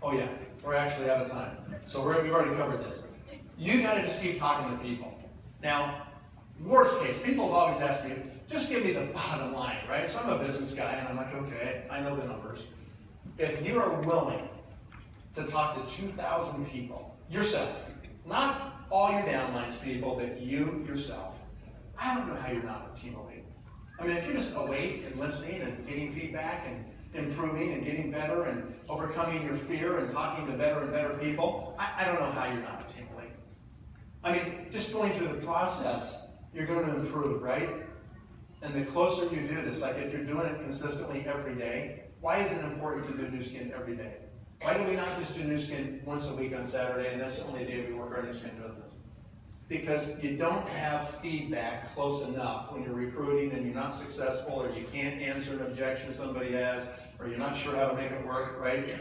Oh yeah, we're actually out of time. So we've already covered this. You got to just keep talking to people. Now, worst case, people have always asked me, just give me the bottom line, right? So I'm a business guy, and I'm like, okay, I know the numbers. If you are willing to talk to 2,000 people, yourself, not all your downlines people, but you yourself, I don't know how you're not a team elite. I mean, if you're just awake and listening and getting feedback and improving and getting better and overcoming your fear and talking to better and better people, I don't know how you're not a team elite. I mean, just going through the process, you're going to improve, right? And the closer you do this, like if you're doing it consistently every day, why is it important to do Nu Skin every day? Why do we not just do Nu Skin once a week on Saturday and that's the only day we work our Nu Skin business? Because you don't have feedback close enough when you're recruiting and you're not successful, or you can't answer an objection somebody has, or you're not sure how to make it work, right?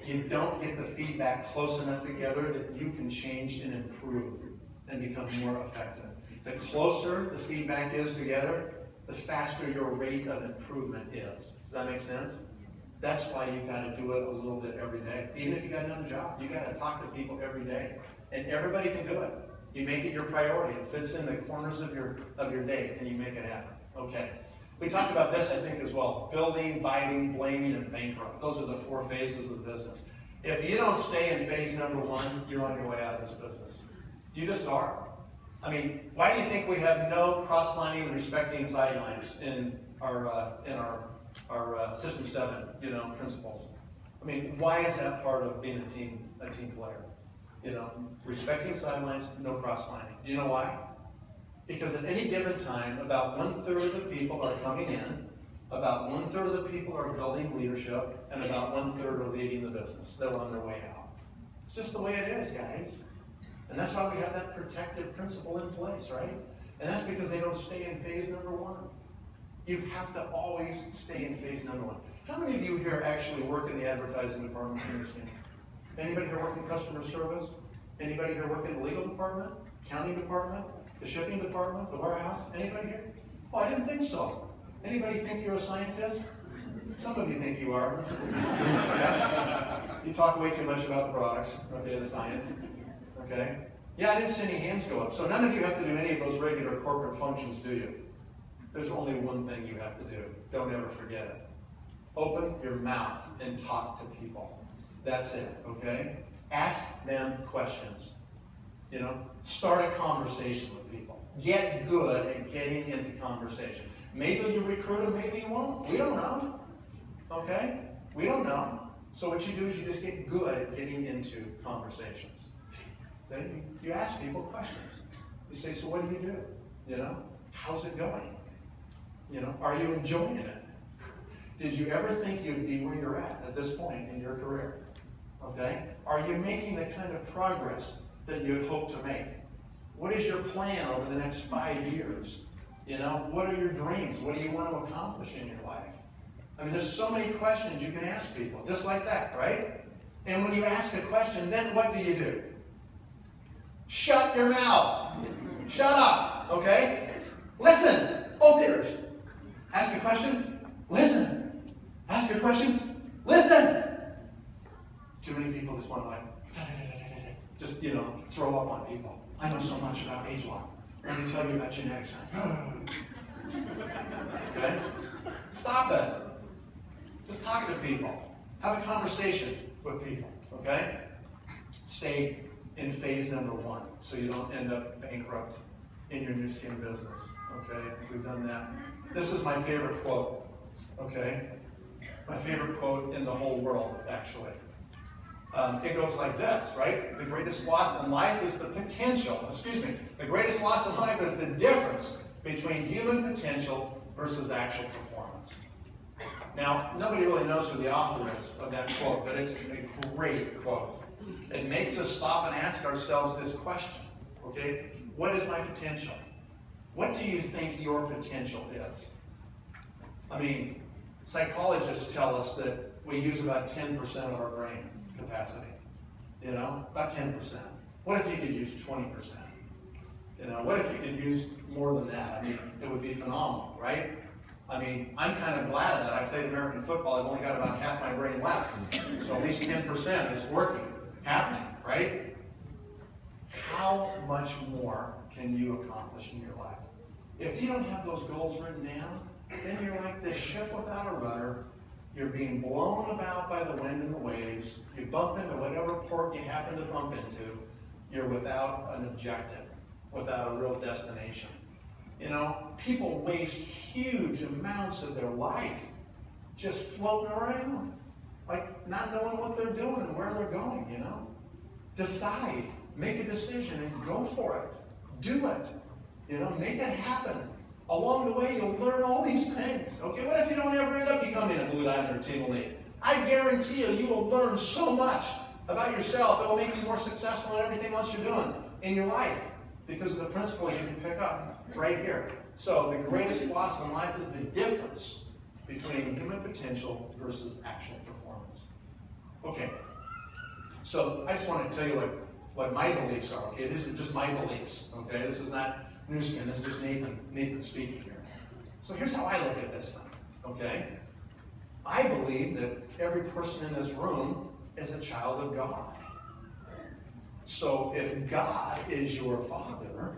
You don't get the feedback close enough together that you can change and improve and become more effective. The closer the feedback is together, the faster your rate of improvement is. Does that make sense? That's why you got to do it a little bit every day. Even if you got another job, you got to talk to people every day. And everybody can do it. You make it your priority. It fits in the corners of your day, and you make it happen. Okay. We talked about this, I think, as well. Building, biting, blaming, and bankrupt. Those are the 4 phases of the business. If you don't stay in phase number 1, you're on your way out of this business. You just are. I mean, why do you think we have no cross-lining, respecting sidelines in our System 7, principles? I mean, why is that part of being a team player? Respecting sidelines, no cross-lining. Do you know why? Because at any given time, about 1/3 of the people are coming in, about 1/3 of the people are building leadership, and about 1/3 are leading the business. They're on their way out. It's just the way it is, guys. And that's why we have that protective principle in place, right? And that's because they don't stay in phase number 1. You have to always stay in phase number 1. How many of you here actually work in the advertising department? Anybody here work in customer service? Anybody here work in the legal department, accounting department, the shipping department, the warehouse? Anybody here? Oh, I didn't think so. Anybody think you're a scientist? Some of you think you are. Yeah? You talk way too much about the products, okay, the science. Okay? Yeah, I didn't see any hands go up. So none of you have to do any of those regular corporate functions, do you? There's only one thing you have to do. Don't ever forget it. Open your mouth and talk to people. That's it, okay? Ask them questions. Start a conversation with people. Get good at getting into conversation. Maybe you recruit them, maybe you won't. We don't know. Okay? We don't know. So what you do is you just get good at getting into conversations. Then you ask people questions. You say, so what do you do? How's it going? Are you enjoying it? Did you ever think you'd be where you're at this point in your career? Okay? Are you making the kind of progress that you'd hope to make? What is your plan over the next 5 years? What are your dreams? What do you want to accomplish in your life? I mean, there's so many questions you can ask people, just like that, right? And when you ask a question, then what do? Shut your mouth. Shut up, okay? Listen. Both ears. Ask a question, listen. Ask a question, listen. Too many people just want to just, throw up on people. I know so much about ageLOC. Let me tell you about genetics. Okay? Stop it. Just talk to people. Have a conversation with people, okay? Stay in phase number 1 so you don't end up bankrupt in your Nu Skin business, okay? We've done that. This is my favorite quote, okay? My favorite quote in the whole world, actually. It goes like this, right? The greatest loss in life is the greatest loss in life is the difference between human potential versus actual performance. Now, nobody really knows who the author is of that quote, but it's a great quote. It makes us stop and ask ourselves this question, okay? What is my potential? What do you think your potential is? I mean, psychologists tell us that we use about 10% of our brain capacity. You know, about 10%. What if you could use 20%? You know, what if you could use more than that? I mean, it would be phenomenal, right? I mean, I'm kind of glad of that. I played American football. I've only got about half my brain left. So at least 10% is working, happening, right? How much more can you accomplish in your life? If you don't have those goals written down, then you're like this ship without a rudder. You're being blown about by the wind and the waves. You bump into whatever port you happen to bump into. You're without an objective, without a real destination. You know, people waste huge amounts of their life just floating around, like not knowing what they're doing and where they're going, you know. Decide, make a decision and go for it. Do it. You know, make it happen. Along the way, you'll learn all these things. Okay, what if you don't ever end up becoming a Blue Diamond or Team Elite? I guarantee you, you will learn so much about yourself. It will make you more successful in everything else you're doing in your life because of the principles you can pick up right here. So the greatest loss in life is the difference between human potential versus actual performance. Okay, so I just want to tell you what my beliefs are. Okay, these are just my beliefs. Okay, this is not Nu Skin, this is just Nathan speaking here. So here's how I look at this thing, okay? I believe that every person in this room is a child of God. So if God is your father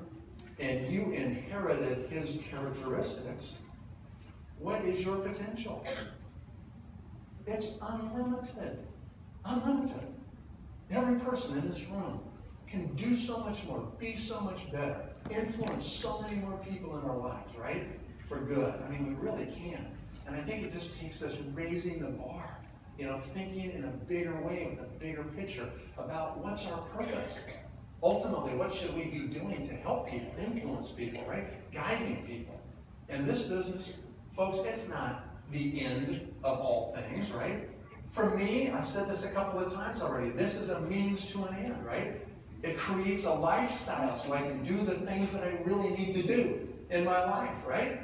and you inherited his characteristics, what is your potential? It's unlimited. Unlimited. Every person in this room can do so much more, be so much better, influence so many more people in our lives, right? For good. I mean, we really can. And I think it just takes us raising the bar, you know, thinking in a bigger way with a bigger picture about what's our purpose. Ultimately, what should we be doing to help people, influence people, right? Guiding people. And this business, folks, it's not the end of all things, right? For me, I've said this a couple of times already, this is a means to an end, right? It creates a lifestyle so I can do the things that I really need to do in my life, right?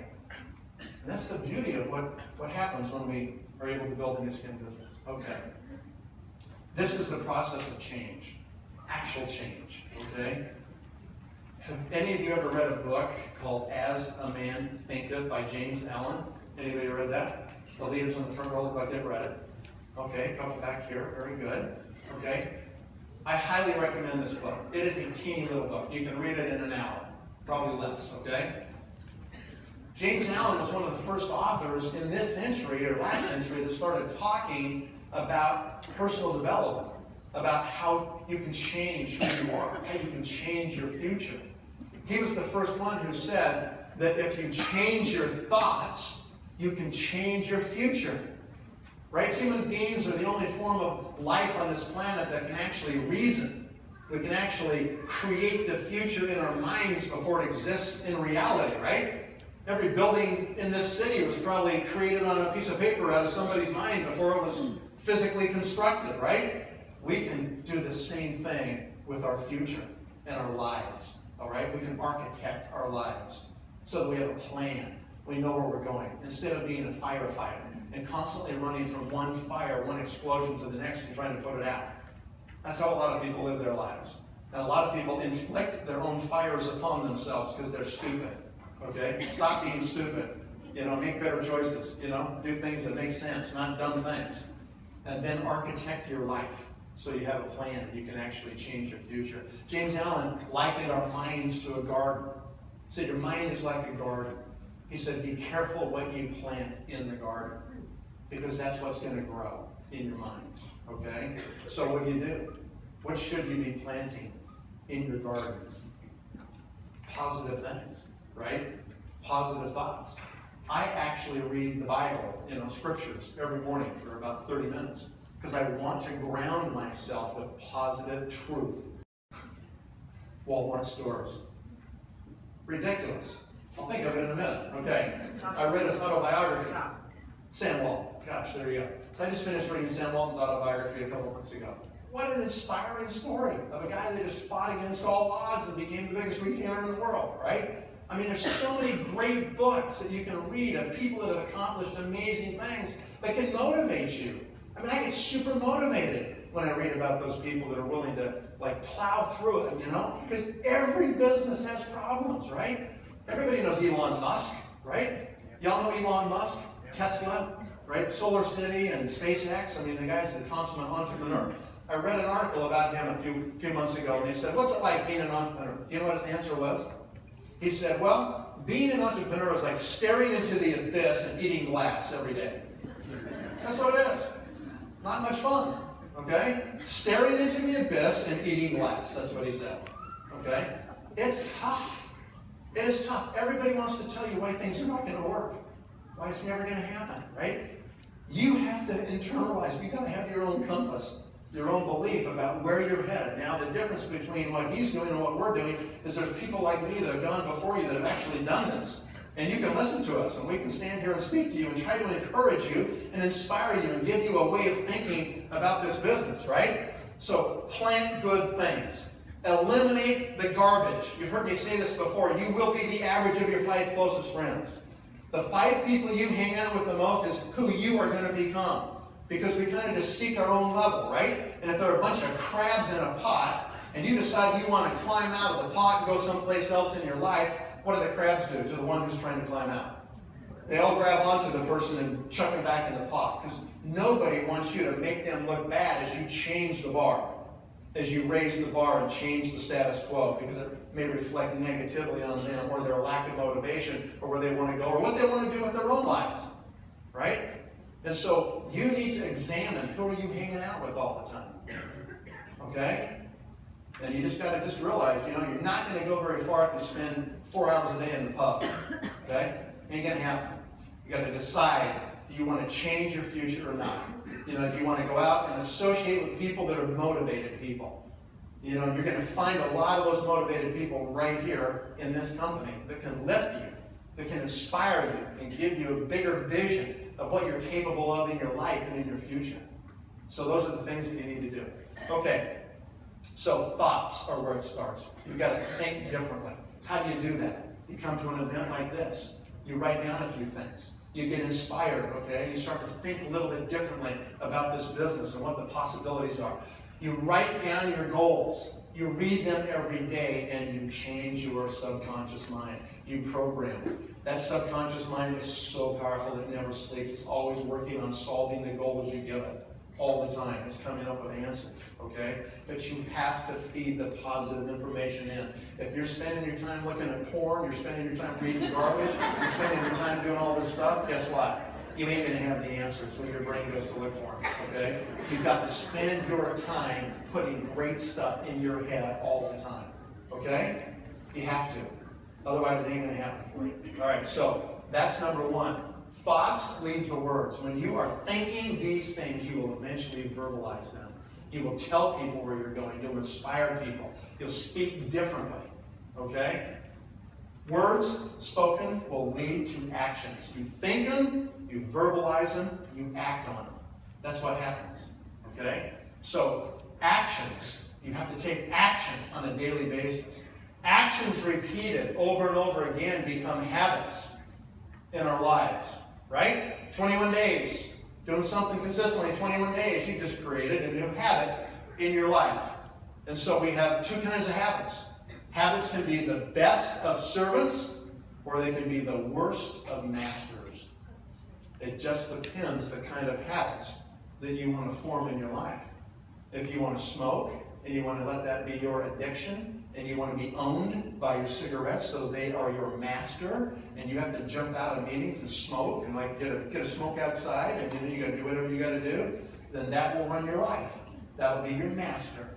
And that's the beauty of what happens when we are able to build a Nu Skin business. Okay. This is the process of change, actual change, okay? Have any of you ever read a book called As a Man Thinketh by James Allen? Anybody read that? The leaders on the front row look like they've read it. Okay, a couple back here, very good. Okay. I highly recommend this book. It is a teeny little book. You can read it in an hour, probably less, okay? James Allen was one of the first authors in this century or last century that started talking about personal development, about how you can change who you are, how you can change your future. He was the first one who said that if you change your thoughts, you can change your future. Right? Human beings are the only form of life on this planet that can actually reason. We can actually create the future in our minds before it exists in reality, right? Every building in this city was probably created on a piece of paper out of somebody's mind before it was physically constructed, right? We can do the same thing with our future and our lives, all right? We can architect our lives so that we have a plan. We know where we're going. Instead of being a firefighter and constantly running from one fire, one explosion to the next and trying to put it out. That's how a lot of people live their lives. And a lot of people inflict their own fires upon themselves because they're stupid. Okay? Stop being stupid. You know, make better choices. You know, do things that make sense, not dumb things. And then architect your life so you have a plan and you can actually change your future. James Allen likened our minds to a garden. He said, your mind is like a garden. He said, be careful what you plant in the garden, because that's what's going to grow in your mind, okay? So what do you do? What should you be planting in your garden? Positive things, right? Positive thoughts, I actually read the Bible, scriptures every morning for about 30 minutes because I want to ground myself with positive truth. Walmart stores. Ridiculous. I'll think of it in a minute. Okay. I read his autobiography. Sam Walton. Gosh, there you go. So I just finished reading Sam Walton's autobiography a couple months ago. What an inspiring story of a guy that just fought against all odds and became the biggest retailer in the world, right? I mean, there's so many great books that you can read of people that have accomplished amazing things that can motivate you. I mean, I get super motivated when I read about those people that are willing to, plow through it, Because every business has problems, right? Everybody knows Elon Musk, right? Y'all know Elon Musk? Tesla, right? Solar City and SpaceX. I mean, the guy's a consummate entrepreneur. I read an article about him a few months ago, and they said, what's it like being an entrepreneur? You know what his answer was? He said, well, being an entrepreneur is like staring into the abyss and eating glass every day. That's what it is. Not much fun, okay? Staring into the abyss and eating glass. That's what he said, okay? It's tough. It is tough. Everybody wants to tell you why things are not going to work, why it's never going to happen, right? You have to internalize. You've got to have your own compass, your own belief about where you're headed. Now, the difference between what he's doing and what we're doing is there's people like me that have gone before you that have actually done this. And you can listen to us, and we can stand here and speak to you and try to encourage you and inspire you and give you a way of thinking about this business, right? So, plant good things. Eliminate the garbage. You've heard me say this before. You will be the average of your 5 closest friends. The 5 people you hang out with the most is who you are going to become. Because we kind of just seek our own level, right? And if there are a bunch of crabs in a pot, and you decide you want to climb out of the pot and go someplace else in your life, what do the crabs do to the one who's trying to climb out? They all grab onto the person and chuck them back in the pot. Because nobody wants you to make them look bad as you change the bar. As you raise the bar and change the status quo. Because it may reflect negatively on them or their lack of motivation or where they want to go or what they want to do with their own lives. Right? And so you need to examine who are you hanging out with all the time. Okay? And you just got to realize, you're not going to go very far if you spend 4 hours a day in the pub. Okay? Ain't going to happen. You got to decide, do you want to change your future or not? Do you want to go out and associate with people that are motivated people? You're going to find a lot of those motivated people right here in this company that can lift you, that can inspire you, can give you a bigger vision of what you're capable of in your life and in your future. So those are the things that you need to do. Okay, so thoughts are where it starts. You've got to think differently. How do you do that? You come to an event like this. You write down a few things. You get inspired, okay? You start to think a little bit differently about this business and what the possibilities are. You write down your goals. You read them every day, and you change your subconscious mind. You program it. That subconscious mind is so powerful it never sleeps. It's always working on solving the goals you give it. All the time. It's coming up with answers, okay? But you have to feed the positive information in. If you're spending your time looking at porn, you're spending your time reading garbage, you're spending your time doing all this stuff, guess what? You ain't going to have the answers when your brain goes to look for them, okay? You've got to spend your time putting great stuff in your head all the time, okay? You have to. Otherwise, it ain't going to happen for you. All right, so that's number 1. Thoughts lead to words. When you are thinking these things, you will eventually verbalize them. You will tell people where you're going. You'll inspire people. You'll speak differently. Okay? Words spoken will lead to actions. You think them, you verbalize them, you act on them. That's what happens. Okay? So, actions. You have to take action on a daily basis. Actions repeated over and over again become habits in our lives. Right? 21 days. Doing something consistently 21 days. You just created a new habit in your life. And so we have 2 kinds of habits. Habits can be the best of servants, or they can be the worst of masters. It just depends the kind of habits that you want to form in your life. If you want to smoke, and you want to let that be your addiction, and you want to be owned by your cigarettes so they are your master, and you have to jump out of meetings and smoke and get a smoke outside, and you got to do whatever you got to do, then that will run your life. That will be your master.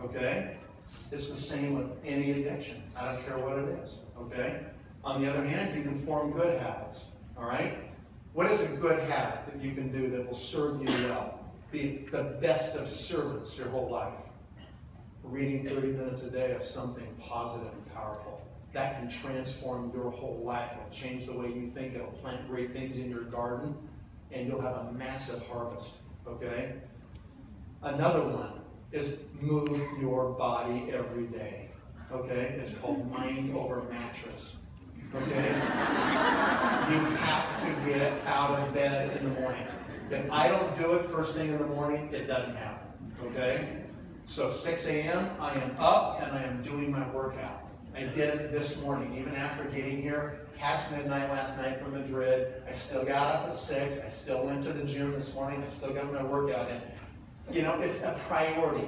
Okay? It's the same with any addiction. I don't care what it is. Okay? On the other hand, you can form good habits. All right? What is a good habit that you can do that will serve you well? Be the best of servants your whole life. Reading 30 minutes a day of something positive and powerful. That can transform your whole life. It'll change the way you think. It'll plant great things in your garden, and you'll have a massive harvest. Okay? Another one is move your body every day. Okay? It's called mind over mattress. Okay? You have to get out of bed in the morning. If I don't do it first thing in the morning, it doesn't happen. Okay? So 6 a.m., I am up and I am doing my workout. I did it this morning, even after getting here past midnight last night from Madrid. I still got up at 6. I still went to the gym this morning. I still got my workout in. You know, it's a priority.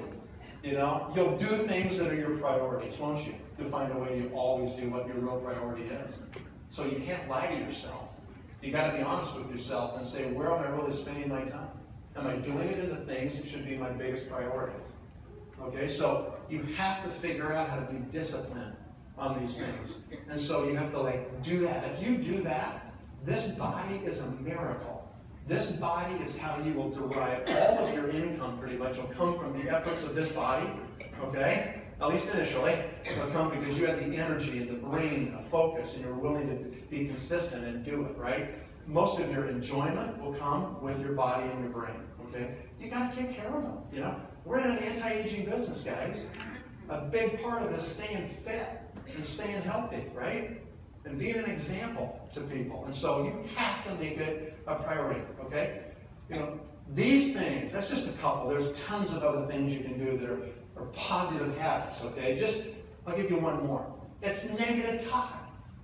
You know, you'll do things that are your priorities, won't you? You'll find a way to always do what your real priority is. So you can't lie to yourself. You got to be honest with yourself and say, where am I really spending my time? Am I doing it in the things that should be my biggest priorities? Okay, so you have to figure out how to be disciplined on these things. And so you have to do that. If you do that, this body is a miracle. This body is how you will derive all of your income pretty much. Will come from the efforts of this body, okay? At least initially. It'll come because you have the energy and the brain and the focus and you're willing to be consistent and do it, right? Most of your enjoyment will come with your body and your brain, okay? You got to take care of them, you know? We're in an anti-aging business, guys. A big part of it is staying fit and staying healthy, right? And being an example to people. And so you have to make it a priority, okay? You know, these things, that's just a couple. There's tons of other things you can do that are positive habits, okay? I'll give you one more. It's negative talk.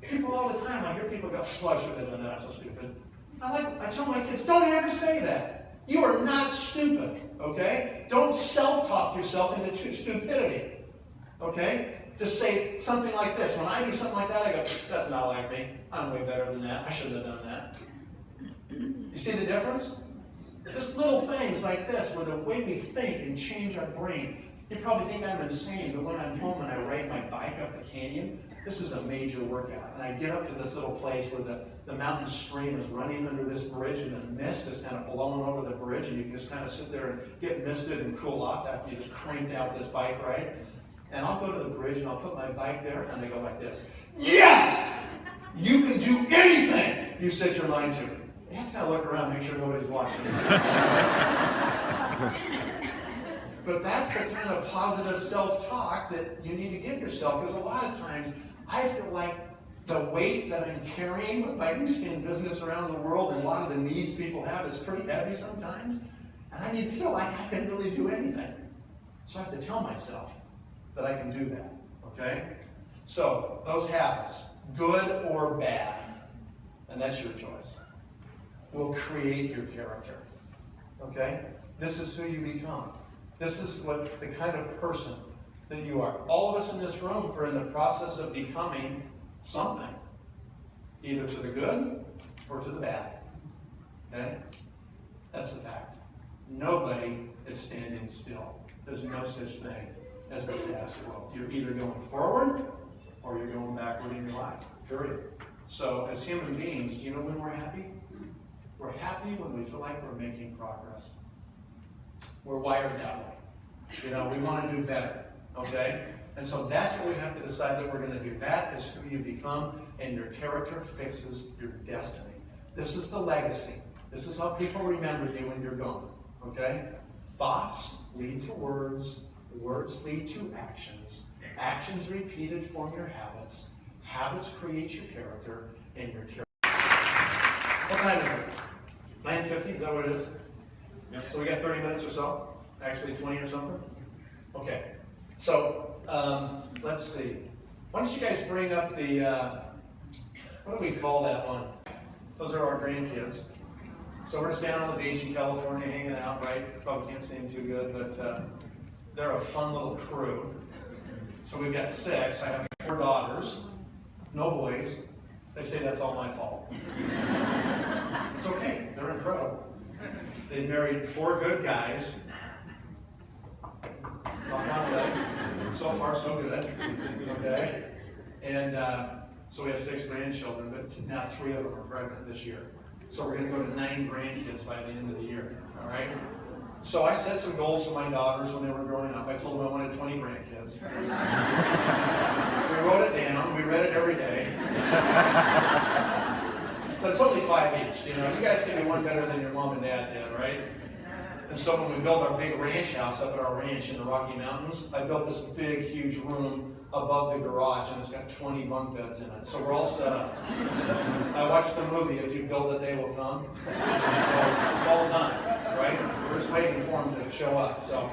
People all the time, I hear people go, oh, I shouldn't have done that, I'm so stupid. I tell my kids, don't ever say that. You are not stupid, okay? Don't self-talk yourself into stupidity, okay? Just say something like this. When I do something like that, I go, that's not like me. I'm way better than that. I shouldn't have done that. You see the difference? Just little things like this, where the way we think and change our brain. You probably think I'm insane, but when I'm home and I ride my bike up the canyon, this is a major workout. And I get up to this little place where the mountain stream is running under this bridge, and the mist is kind of blowing over the bridge, and you can just kind of sit there and get misted and cool off after you just cranked out this bike ride. And I'll go to the bridge and I'll put my bike there and I go like this. Yes! You can do anything you set your mind to. You have to kind of look around, make sure nobody's watching. But that's the kind of positive self-talk that you need to give yourself, because a lot of times I feel like the weight that I'm carrying with my new skin business around the world and a lot of the needs people have is pretty heavy sometimes. And I need to feel like I can really do anything. So I have to tell myself that I can do that, okay? So, those habits, good or bad, and that's your choice, will create your character, okay? This is who you become. This is what the kind of person that you are. All of us in this room are in the process of becoming something, either to the good or to the bad, okay? That's the fact. Nobody is standing still. There's no such thing as the status quo. You're either going forward or you're going backward in your life, period. So as human beings, do you know when we're happy? We're happy when we feel like we're making progress. We're wired that way. You know, we want to do better, okay? And so that's what we have to decide that we're going to do. That is who you become, and your character fixes your destiny. This is the legacy. This is how people remember you when you're gone, okay? Thoughts lead to words. Words lead to actions. Actions repeated form your habits. Habits create your character, and your character. What time is it? 9:50? Is that what it is? Yep. So we got 30 minutes or so? Actually 20 or something? Okay. So, let's see. Why don't you guys bring up the, what do we call that one? Those are our grandkids. So we're just down on the beach in California hanging out, right? Probably can't see them too good, but they're a fun little crew. So we've got 6. I have 4 daughters, no boys. They say that's all my fault. It's okay. They're incredible. They married 4 good guys. Knock on wood. So far, so good. Okay. And So we have 6 grandchildren, but now 3 of them are pregnant this year. So we're going to go to 9 grandkids by the end of the year, all right? So I set some goals for my daughters when they were growing up. I told them I wanted 20 grandkids. We wrote it down. We read it every day. So it's only 5 each. You know, you guys can do one better than your mom and dad did, right? And so when we built our big ranch house up at our ranch in the Rocky Mountains, I built this big, huge room above the garage, and it's got 20 bunk beds in it. So we're all set up. I watched the movie, If You Build It, They Will Come. So it's all done, right? We're just waiting for them to show up. So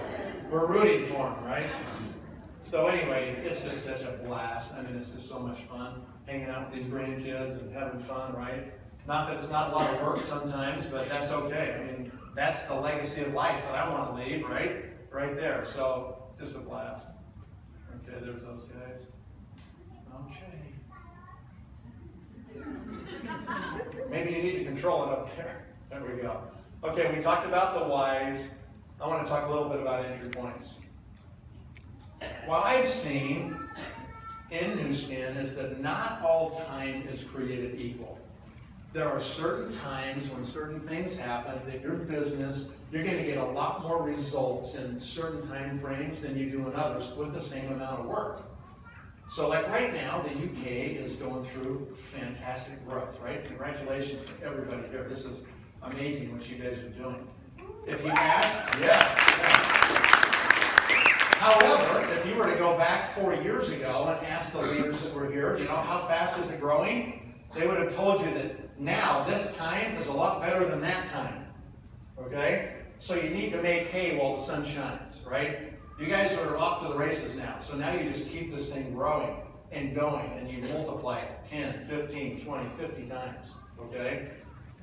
we're rooting for them, right? So anyway, it's just such a blast. I mean, it's just so much fun hanging out with these grandkids and having fun, right? Not that it's not a lot of work sometimes, but that's okay. I mean, that's the legacy of life that I want to leave, right? Right there. So just a blast. Okay, there's those guys. Okay. Maybe you need to control it up there. There we go. Okay, we talked about the whys. I want to talk a little bit about entry points. What I've seen in Nu Skin is that not all time is created equal. There are certain times when certain things happen that your business, you're going to get a lot more results in certain time frames than you do in others with the same amount of work. So like right now, the UK is going through fantastic growth, right? Congratulations to everybody here. This is amazing what you guys are doing. If you ask, yeah. However, if you were to go back 4 years ago and ask the leaders that were here, you know, how fast is it growing? They would have told you that now, this time is a lot better than that time, okay? So you need to make hay while the sun shines, right? You guys are off to the races now, so now you just keep this thing growing and going, and you multiply it 10, 15, 20, 50 times, okay?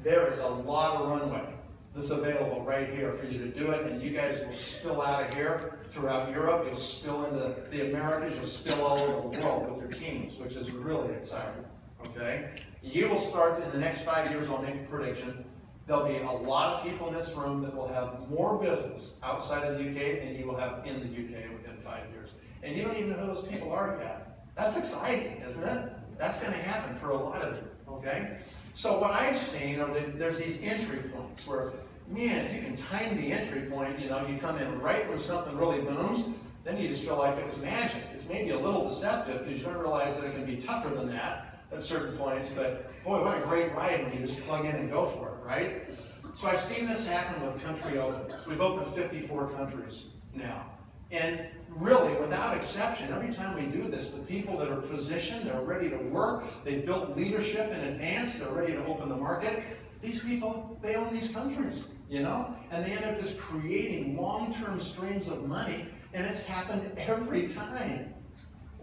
There is a lot of runway that's available right here for you to do it, and you guys will spill out of here throughout Europe, you'll spill into the Americas, you'll spill all over the world with your teams, which is really exciting, okay? You will start in the next 5 years, I'll make a prediction, there'll be a lot of people in this room that will have more business outside of the UK than you will have in the UK within 5 years. And you don't even know who those people are yet. That's exciting, isn't it? That's going to happen for a lot of you, okay? So what I've seen are that there's these entry points where, man, if you can time the entry point, you know, you come in right when something really booms, then you just feel like it was magic. It's maybe a little deceptive because you don't realize that it can be tougher than that at certain points, but boy, what a great ride when you just plug in and go for it, right? So I've seen this happen with country openings. We've opened 54 countries now. And really, without exception, every time we do this, the people that are positioned, they're ready to work, they've built leadership in advance, they're ready to open the market. These people, they own these countries, you know? And they end up just creating long-term streams of money, and it's happened every time.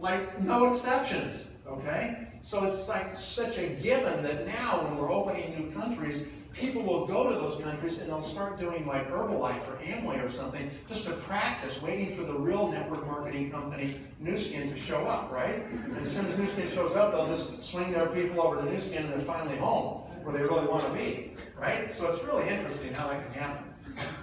Like, no exceptions, okay? So it's like such a given that now when we're opening new countries, people will go to those countries and they'll start doing like Herbalife or Amway or something just to practice, waiting for the real network marketing company, Nu Skin, to show up, right? And as soon as Nu Skin shows up, they'll just swing their people over to Nu Skin and they're finally home where they really want to be, right? So it's really interesting how that can happen.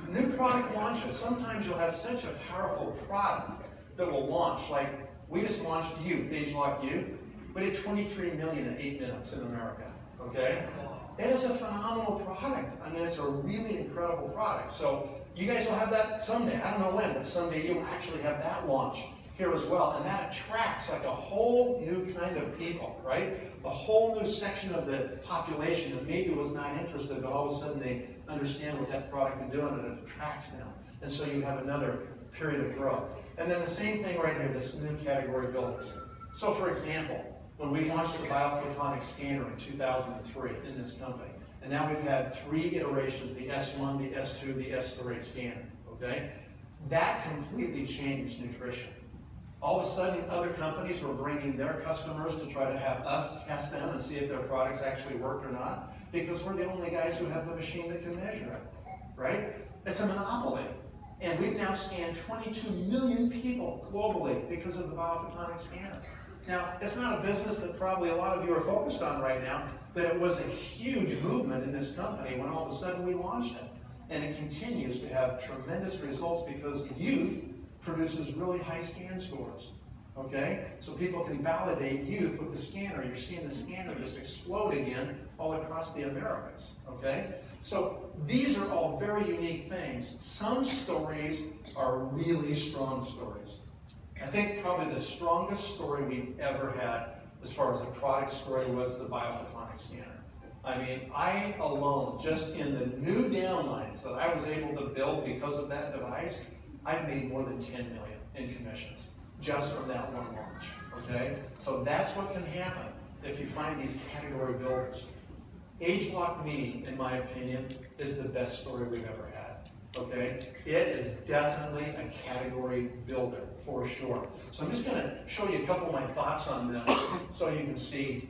New product launches. Sometimes you'll have such a powerful product that will launch. Like we just launched Youth, ageLOC Youth. We did 23 million in 8 minutes in America, okay? It is a phenomenal product. I mean, it's a really incredible product. So you guys will have that someday. I don't know when, but someday you'll actually have that launch here as well. And that attracts like a whole new kind of people, right? A whole new section of the population that maybe was not interested, but all of a sudden they understand what that product is doing and it attracts them. And so you have another period of growth. And then the same thing right here, this new category builders. So for example, when we launched the biophotonic scanner in 2003 in this company, and now we've had 3 iterations, the S1, the S2, the S3 scanner, okay? That completely changed nutrition. All of a sudden, other companies were bringing their customers to try to have us test them and see if their products actually worked or not, because we're the only guys who have the machine that can measure it, right? It's a monopoly. And we've now scanned 22 million people globally because of the biophotonic scanner. Now, it's not a business that probably a lot of you are focused on right now, but it was a huge movement in this company when all of a sudden we launched it. And it continues to have tremendous results because youth produces really high scan scores. Okay? So people can validate youth with the scanner. You're seeing the scanner just explode again all across the Americas. Okay? So these are all very unique things. Some stories are really strong stories. I think probably the strongest story we've ever had as far as a product story was the biophotonic scanner. I mean, I alone, just in the new downlines that I was able to build because of that device, I've made more than 10 million in commissions just from that one launch, okay? So that's what can happen if you find these category builders. ageLOC Me, in my opinion, is the best story we've ever had, okay? It is definitely a category builder, for sure. So I'm just gonna show you a couple of my thoughts on this so you can see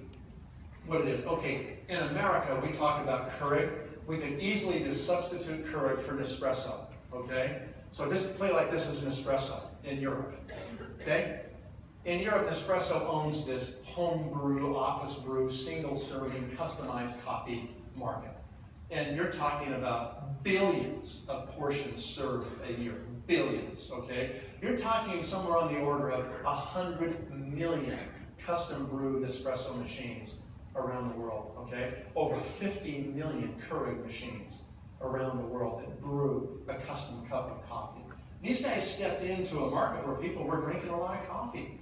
what it is. Okay, in America, we talk about Keurig. We could easily just substitute Keurig for Nespresso, okay? So just play like this is Nespresso in Europe, okay? In Europe, Nespresso owns this home brew, office brew, single serving, customized coffee market. And you're talking about billions of portions served a year, billions, okay? You're talking somewhere on the order of 100 million custom brewed espresso machines around the world, okay? Over 50 million Keurig machines around the world that brew a custom cup of coffee. These guys stepped into a market where people were drinking a lot of coffee.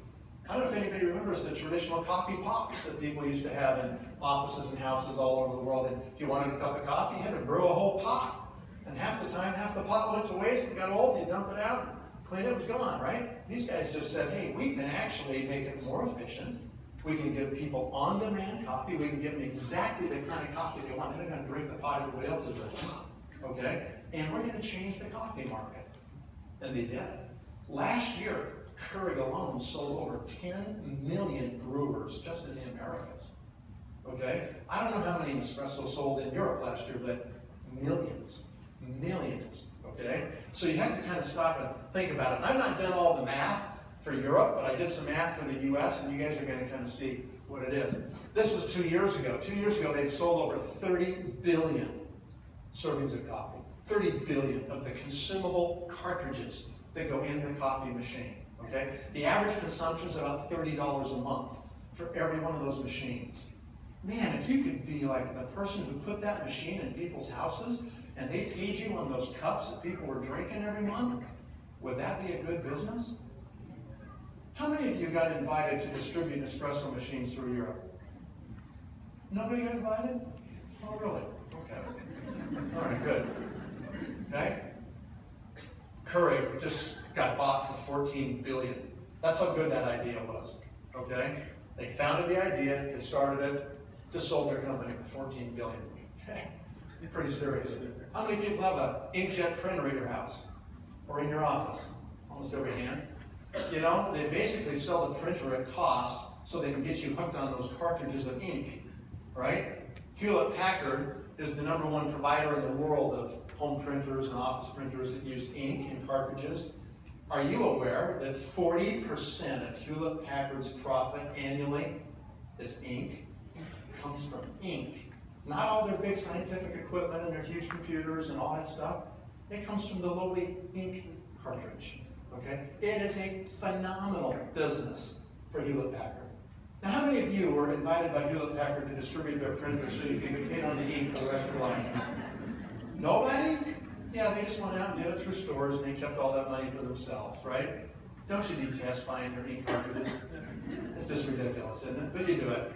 I don't know if anybody remembers the traditional coffee pots that people used to have in offices and houses all over the world. And if you wanted a cup of coffee, you had to brew a whole pot. And half the time, half the pot went to waste, it got old, you dumped it out, cleaned it, was gone, right? These guys just said, hey, we can actually make it more efficient. We can give people on-demand coffee. We can give them exactly the kind of coffee they want. They're not going to drink the pot everybody else is drinking, okay? And we're going to change the coffee market. And they did it. Last year, Keurig alone sold over 10 million brewers just in the Americas, okay? I don't know how many Nespresso sold in Europe last year, but millions, okay? So you have to kind of stop and think about it. And I've not done all the math for Europe, but I did some math for the US, and you guys are going to kind of see what it is. This was 2 years ago. 2 years ago, they sold over 30 billion servings of coffee. 30 billion of the consumable cartridges that go in the coffee machine, okay? The average consumption is about $30 a month for every one of those machines. Man, if you could be like the person who put that machine in people's houses and they paid you on those cups that people were drinking every month, would that be a good business? How many of you got invited to distribute espresso machines through Europe? Nobody got invited? Oh, really? Okay. All right, good. Okay? Keurig just got bought for $14 billion. That's how good that idea was. Okay? They founded the idea, they started it, just sold their company for $14 billion. Okay? Pretty serious. How many people have an inkjet printer at your house or in your office? Almost every hand. You know, they basically sell the printer at cost so they can get you hooked on those cartridges of ink, right? Hewlett-Packard is the #1 provider in the world of home printers and office printers that use ink and cartridges. Are you aware that 40% of Hewlett-Packard's profit annually is ink? It comes from ink. Not all their big scientific equipment and their huge computers and all that stuff. It comes from the lowly ink cartridge. Okay? It is a phenomenal business for Hewlett-Packard. Now, how many of you were invited by Hewlett-Packard to distribute their printers so you could get paid on the ink for the rest of your life? Nobody? Yeah, they just went out and did it through stores and they kept all that money for themselves, right? Don't you detest buying their ink cartridges? It's just ridiculous, isn't it? But you do it.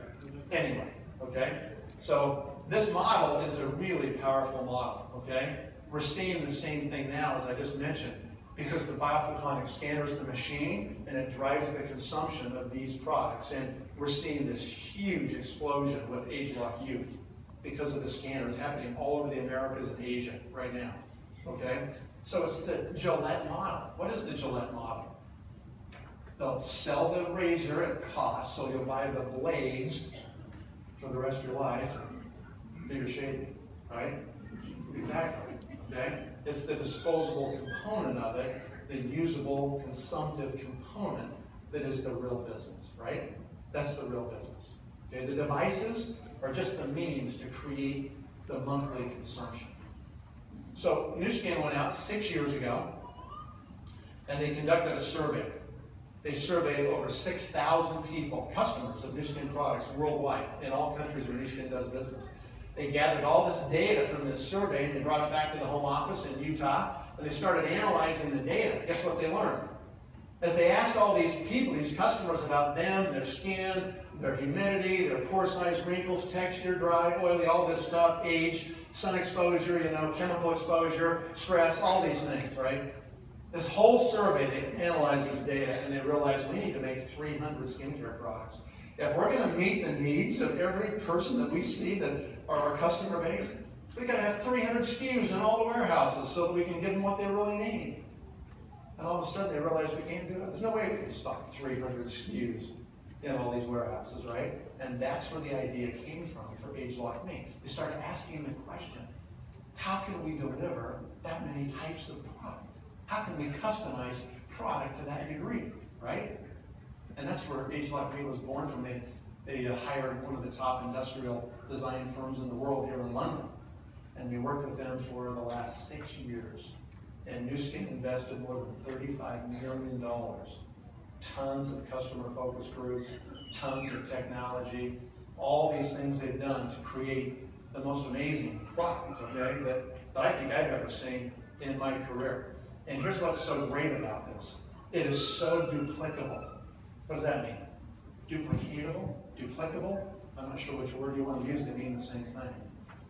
Anyway, okay? So this model is a really powerful model, okay? We're seeing the same thing now, as I just mentioned, because the biophotonic scanners the machine and it drives the consumption of these products. And we're seeing this huge explosion with ageLOC Youth because of the scanners happening all over the Americas and Asia right now, okay? So it's the Gillette model. What is the Gillette model? They'll sell the razor at cost, so you'll buy the blades for the rest of your life, do your shaving, right? Exactly, okay? It's the disposable component of it, the usable, consumptive component that is the real business, right? That's the real business. Okay, the devices are just the means to create the monthly consumption. So Nu Skin went out 6 years ago, and they conducted a survey. They surveyed over 6,000 people, customers of Nu Skin products worldwide, in all countries where Nu Skin does business. They gathered all this data from this survey, and they brought it back to the home office in Utah, and they started analyzing the data. Guess what they learned? As they asked all these people, these customers, about them, their skin, their humidity, their pore size, wrinkles, texture, dry, oily, all this stuff, age, sun exposure, chemical exposure, stress, all these things, right? This whole survey, they analyzed this data, and they realized we need to make 300 skincare products. If we're going to meet the needs of every person that we see that are our customer base, we got to have 300 SKUs in all the warehouses so that we can give them what they really need. And all of a sudden, they realized we can't do it. There's no way we can stock 300 SKUs in all these warehouses, right? And that's where the idea came from for ageLOC Me. They started asking the question, how can we deliver that many types of product? How can we customize product to that degree, right? And that's where ageLOC Me was born from. They hired one of the top industrial design firms in the world here in London. And we worked with them for the last 6 years. And Nu Skin invested more than $35 million. Tons of customer-focused groups, tons of technology, all these things they've done to create the most amazing product, okay, that I think I've ever seen in my career. And here's what's so great about this. It is so duplicable. What does that mean? Duplicatable? Duplicable? I'm not sure which word you want to use, they mean the same thing.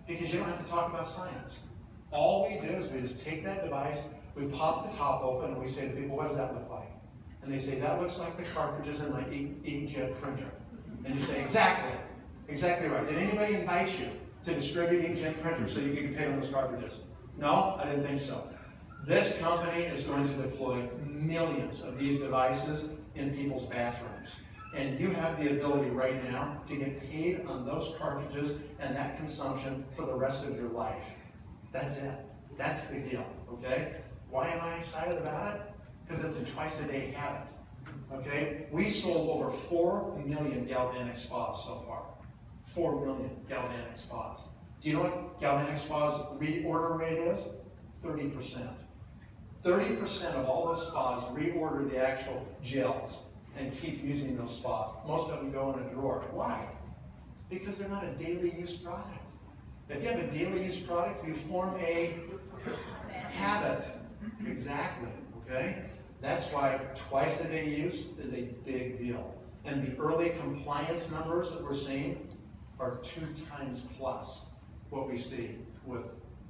Because you don't have to talk about science. All we do is we just take that device, we pop the top open, and we say to people, what does that look like? And they say, that looks like the cartridges in my inkjet printer. And you say, exactly right. Did anybody invite you to distribute inkjet printers so you could get paid on those cartridges? No, I didn't think so. This company is going to deploy millions of these devices in people's bathrooms. And you have the ability right now to get paid on those cartridges and that consumption for the rest of your life. That's it. That's the deal, okay? Why am I excited about it? Because it's a twice-a-day habit, okay? We sold over 4 million galvanic spas so far. 4 million galvanic spas. Do you know what galvanic spas reorder rate is? 30%. 30% of all those spas reorder the actual gels and keep using those spas. Most of them go in a drawer. Why? Because they're not a daily use product. If you have a daily use product, you form a habit. Exactly, okay? That's why twice a day use is a big deal. And the early compliance numbers that we're seeing are 2 times plus what we see with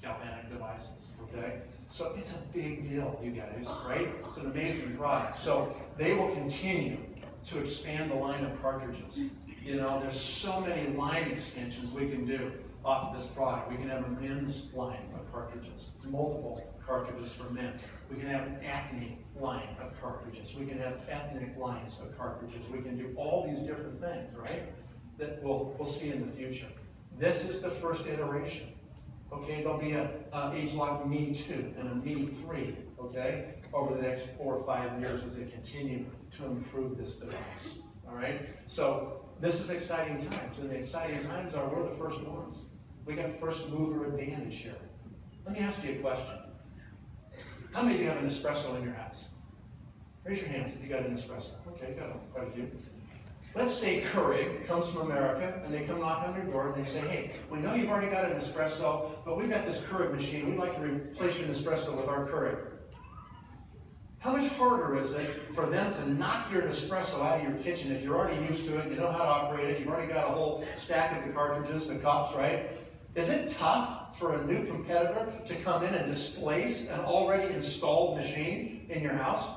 galvanic devices, okay? So it's a big deal, you guys, right? It's an amazing product. So they will continue to expand the line of cartridges. There's so many line extensions we can do off of this product. We can have a men's line of cartridges, multiple cartridges for men. We can have an acne line of cartridges. We can have ethnic lines of cartridges. We can do all these different things, right? That we'll see in the future. This is the first iteration. Okay, there'll be a ageLOC Me 2 and a Me 3, okay, over the next 4 or 5 years as they continue to improve this device. All right? So this is exciting times, and the exciting times are we're the first ones. We got first mover advantage here. Let me ask you a question. How many of you have an espresso in your house? Raise your hands if you got an espresso. Okay, got quite a few. Let's say Keurig comes from America, and they come knock on your door, and they say, hey, we know you've already got an espresso, but we've got this Keurig machine. We'd like to replace your Nespresso with our Keurig. How much harder is it for them to knock your Nespresso out of your kitchen if you're already used to it, you know how to operate it, you've already got a whole stack of the cartridges, the cups, right? Is it tough for a new competitor to come in and displace an already installed machine in your house?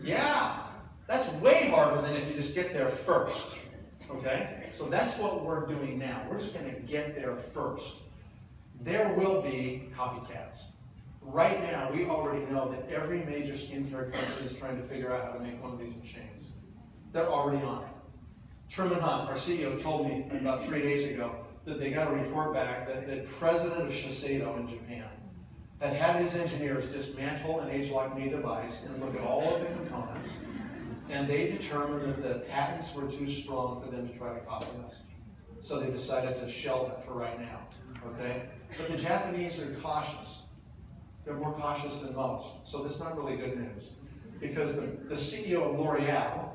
Yeah, that's way harder than if you just get there first, okay? So that's what we're doing now. We're just going to get there first. There will be copycats. Right now, we already know that every major skincare company is trying to figure out how to make one of these machines. They're already on it. Truman Hunt, our CEO, told me about 3 days ago that they got a report back that the president of Shiseido in Japan had his engineers dismantle an ageLOC Me device and look at all of the components, and they determined that the patents were too strong for them to try to copy us. So they decided to shelve it for right now, okay? But the Japanese are cautious. They're more cautious than most, so that's not really good news. because the CEO of L'Oreal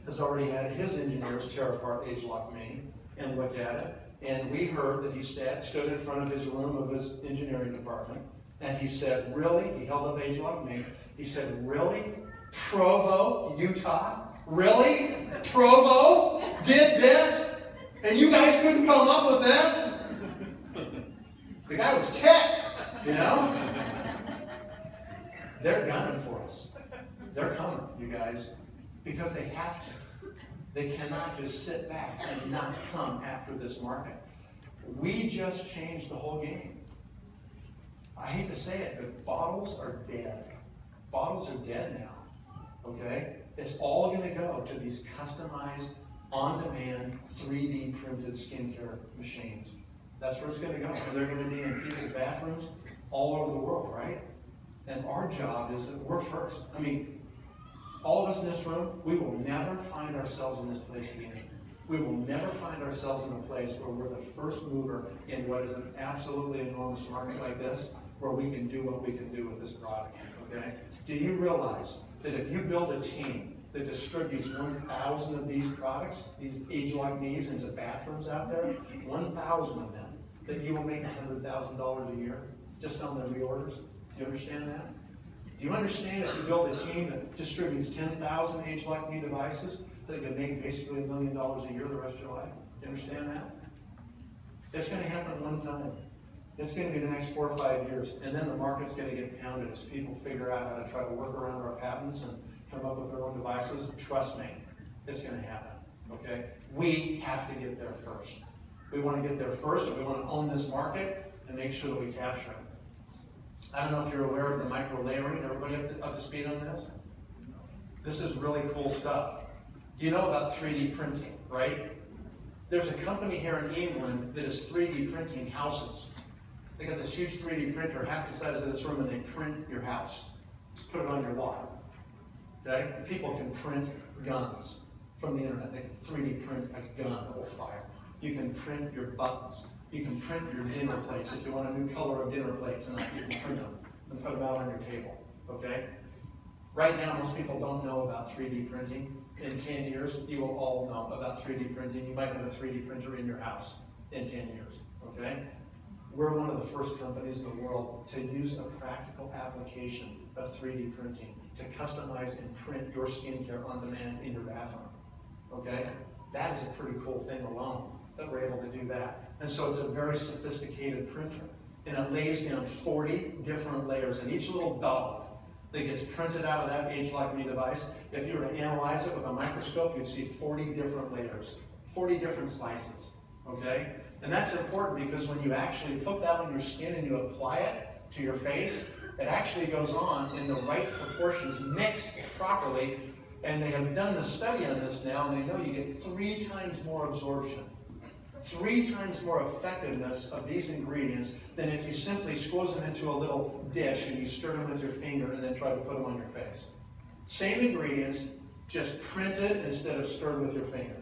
has already had his engineers tear apart ageLOC Me and look at it. And we heard that he stood in front of his room of his engineering department, and he said, really? He held up ageLOC Me. He said, really? Provo, Utah? Really? Provo did this? And you guys couldn't come up with this? The guy was ticked, you know? They're gunning for us. They're coming, you guys, because they have to. They cannot just sit back and not come after this market. We just changed the whole game. I hate to say it, but bottles are dead. Bottles are dead now, okay? It's all going to go to these customized, on-demand, 3D printed skincare machines. That's where it's going to go. And they're going to be in people's bathrooms all over the world, right? And our job is that we're first. I mean, all of us in this room, we will never find ourselves in this place again. We will never find ourselves in a place where we're the first mover in what is an absolutely enormous market like this, where we can do what we can do with this product, okay? Do you realize that if you build a team that distributes 1,000 of these products, these ageLOC Me's into bathrooms out there, 1,000 of them, that you will make $100,000 a year just on the reorders? Do you understand that? Do you understand if you build a team that distributes 10,000 ageLOC Me devices, that can make basically $1 million a year the rest of your life? You understand that? It's going to happen one time. It's going to be the next 4 or 5 years, and then the market's going to get pounded as people figure out how to try to work around our patents and come up with their own devices. Trust me, it's going to happen, okay? We have to get there first. We want to get there first, and we want to own this market and make sure that we capture it. I don't know if you're aware of the micro layering. Everybody up to speed on this? This is really cool stuff. You know about 3D printing, right? There's a company here in England that is 3D printing houses. They got this huge 3D printer, half the size of this room, and they print your house. Just put it on your wall. Okay? People can print guns from the internet. They can 3D print a gun that will fire. You can print your buttons. You can print your dinner plates. If you want a new color of dinner plate tonight, you can print them and put them out on your table. Okay? Right now, most people don't know about 3D printing. In 10 years, you will all know about 3D printing. You might have a 3D printer in your house in 10 years. Okay? We're one of the first companies in the world to use a practical application of 3D printing to customize and print your skincare on demand in your bathroom. Okay? That is a pretty cool thing alone, that we're able to do that. And so it's a very sophisticated printer. And it lays down 40 different layers. And each little dollop that gets printed out of that ageLOC Me device, if you were to analyze it with a microscope, you'd see 40 different layers, 40 different slices. Okay? And that's important because when you actually put that on your skin and you apply it to your face, it actually goes on in the right proportions, mixed properly. And they have done the study on this now, and they know you get 3 times more absorption, 3 times more effectiveness of these ingredients than if you simply squeeze them into a little dish and you stir them with your finger and then try to put them on your face. Same ingredients, just printed instead of stirred with your finger.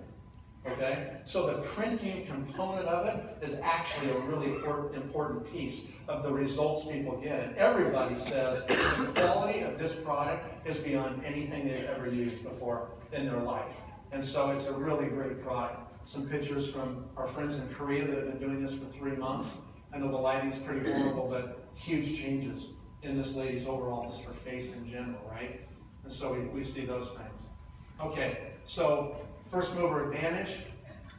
Okay? So the printing component of it is actually a really important piece of the results people get. And everybody says the quality of this product is beyond anything they've ever used before in their life. And so it's a really great product. Some pictures from our friends in Korea that have been doing this for 3 months. I know the lighting's pretty horrible, but huge changes in this lady's overall, just her face in general, right? And so we see those things. Okay, so first mover advantage,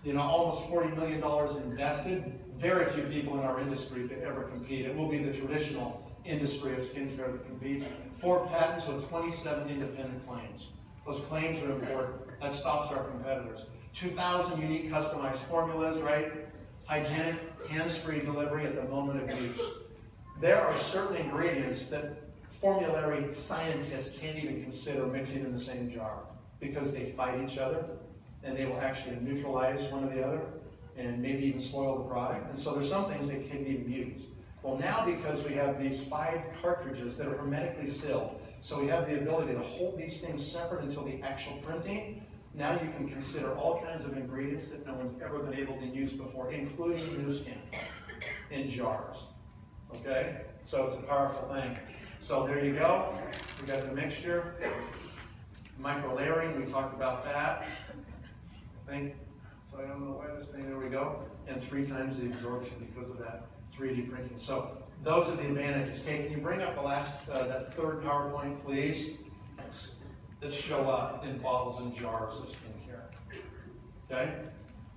you know, almost $40 million invested. Very few people in our industry could ever compete. It will be the traditional industry of skincare that competes. 4 patents with 27 independent claims. Those claims are important. That stops our competitors. 2,000 unique customized formulas, right? Hygienic, hands-free delivery at the moment of use. There are certain ingredients that formulary scientists can't even consider mixing in the same jar because they fight each other and they will actually neutralize one or the other and maybe even spoil the product. And so there's some things they can't even use. Well, now because we have these 5 cartridges that are hermetically sealed, so we have the ability to hold these things separate until the actual printing. Now you can consider all kinds of ingredients that no one's ever been able to use before, including Nu Skin in jars. Okay? So it's a powerful thing. So there you go. We got the mixture. Micro layering, we talked about that. I think, so I don't know why this thing, there we go. And 3 times the absorption because of that 3D printing. So those are the advantages. Okay, can you bring up the last, that third PowerPoint, please? That show up in bottles and jars of skincare. Okay?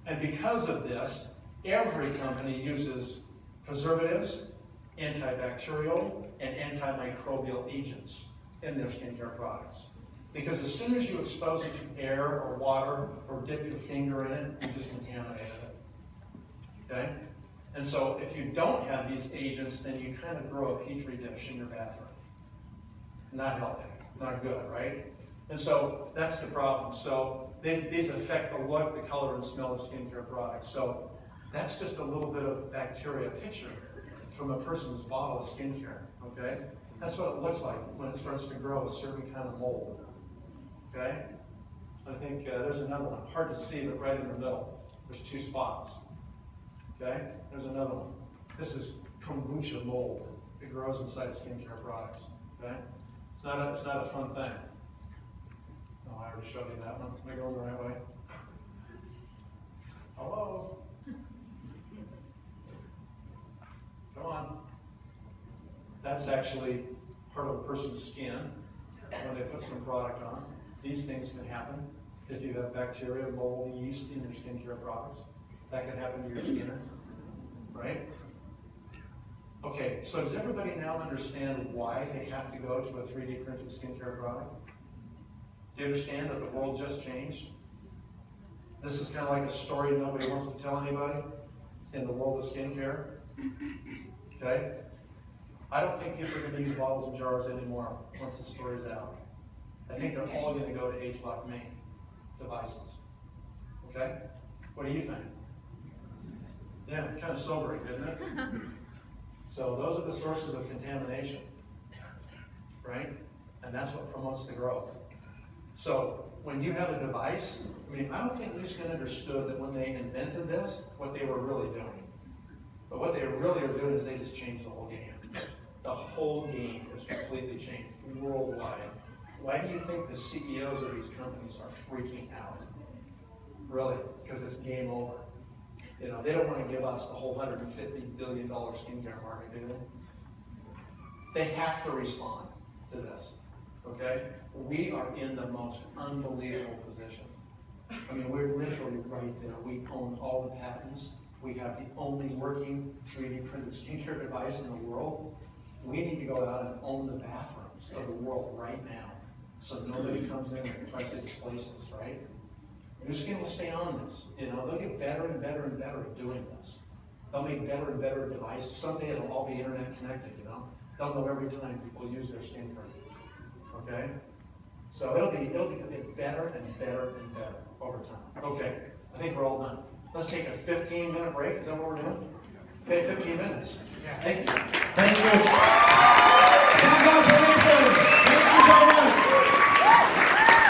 And because of this, every company uses preservatives, antibacterial, and antimicrobial agents in their skincare products. Because as soon as you expose it to air or water or dip your finger in it, you just contaminated it. Okay? And so if you don't have these agents, then you kind of grow a petri dish in your bathroom. Not healthy, not good, right? And so that's the problem. So these affect the look, the color, and smell of skincare products. So that's just a little bit of bacteria picture from a person's bottle of skincare, okay? That's what it looks like when it starts to grow, a certain kind of mold, okay? I think there's another one, hard to see, but right in the middle. There's 2 spots, okay? There's another one. This is kombucha mold. It grows inside skincare products, okay? It's not a fun thing. Oh, I already showed you that one. Am I going the right way? Hello? Come on. That's actually part of a person's skin when they put some product on. These things can happen if you have bacteria, mold, yeast in your skincare products. That can happen to your skin, right? Okay, so does everybody now understand why they have to go to a 3D printed skincare product? Do you understand that the world just changed? This is kind of like a story nobody wants to tell anybody in the world of skincare. Okay? I don't think people are going to use bottles and jars anymore once the story's out. I think they're all going to go to ageLOC main devices. Okay? What do you think? Yeah, kind of sobering, isn't it? So those are the sources of contamination, right? And that's what promotes the growth. So when you have a device, I mean, I don't think Nu Skin understood that when they invented this, what they were really doing. But what they really are doing is they just changed the whole game. The whole game has completely changed worldwide. Why do you think the CEOs of these companies are freaking out? Really, because it's game over. You know, they don't want to give us the whole $150 billion skincare market, do they? They have to respond to this, okay? We are in the most unbelievable position. I mean, we're literally right there. We own all the patents. We have the only working 3D printed skincare device in the world. We need to go out and own the bathrooms of the world right now, so nobody comes in and tries to displace us, right? Nu Skin will stay on this. You know, they'll get better and better and better at doing this. They'll make better and better devices. Someday it'll all be internet connected, you know? They'll know every time people use their skincare. Okay? So it'll get better and better and better over time. Okay, I think we're all done. Let's take a 15-minute break. Is that what we're doing? Okay, 15 minutes. Thank you. Thank you.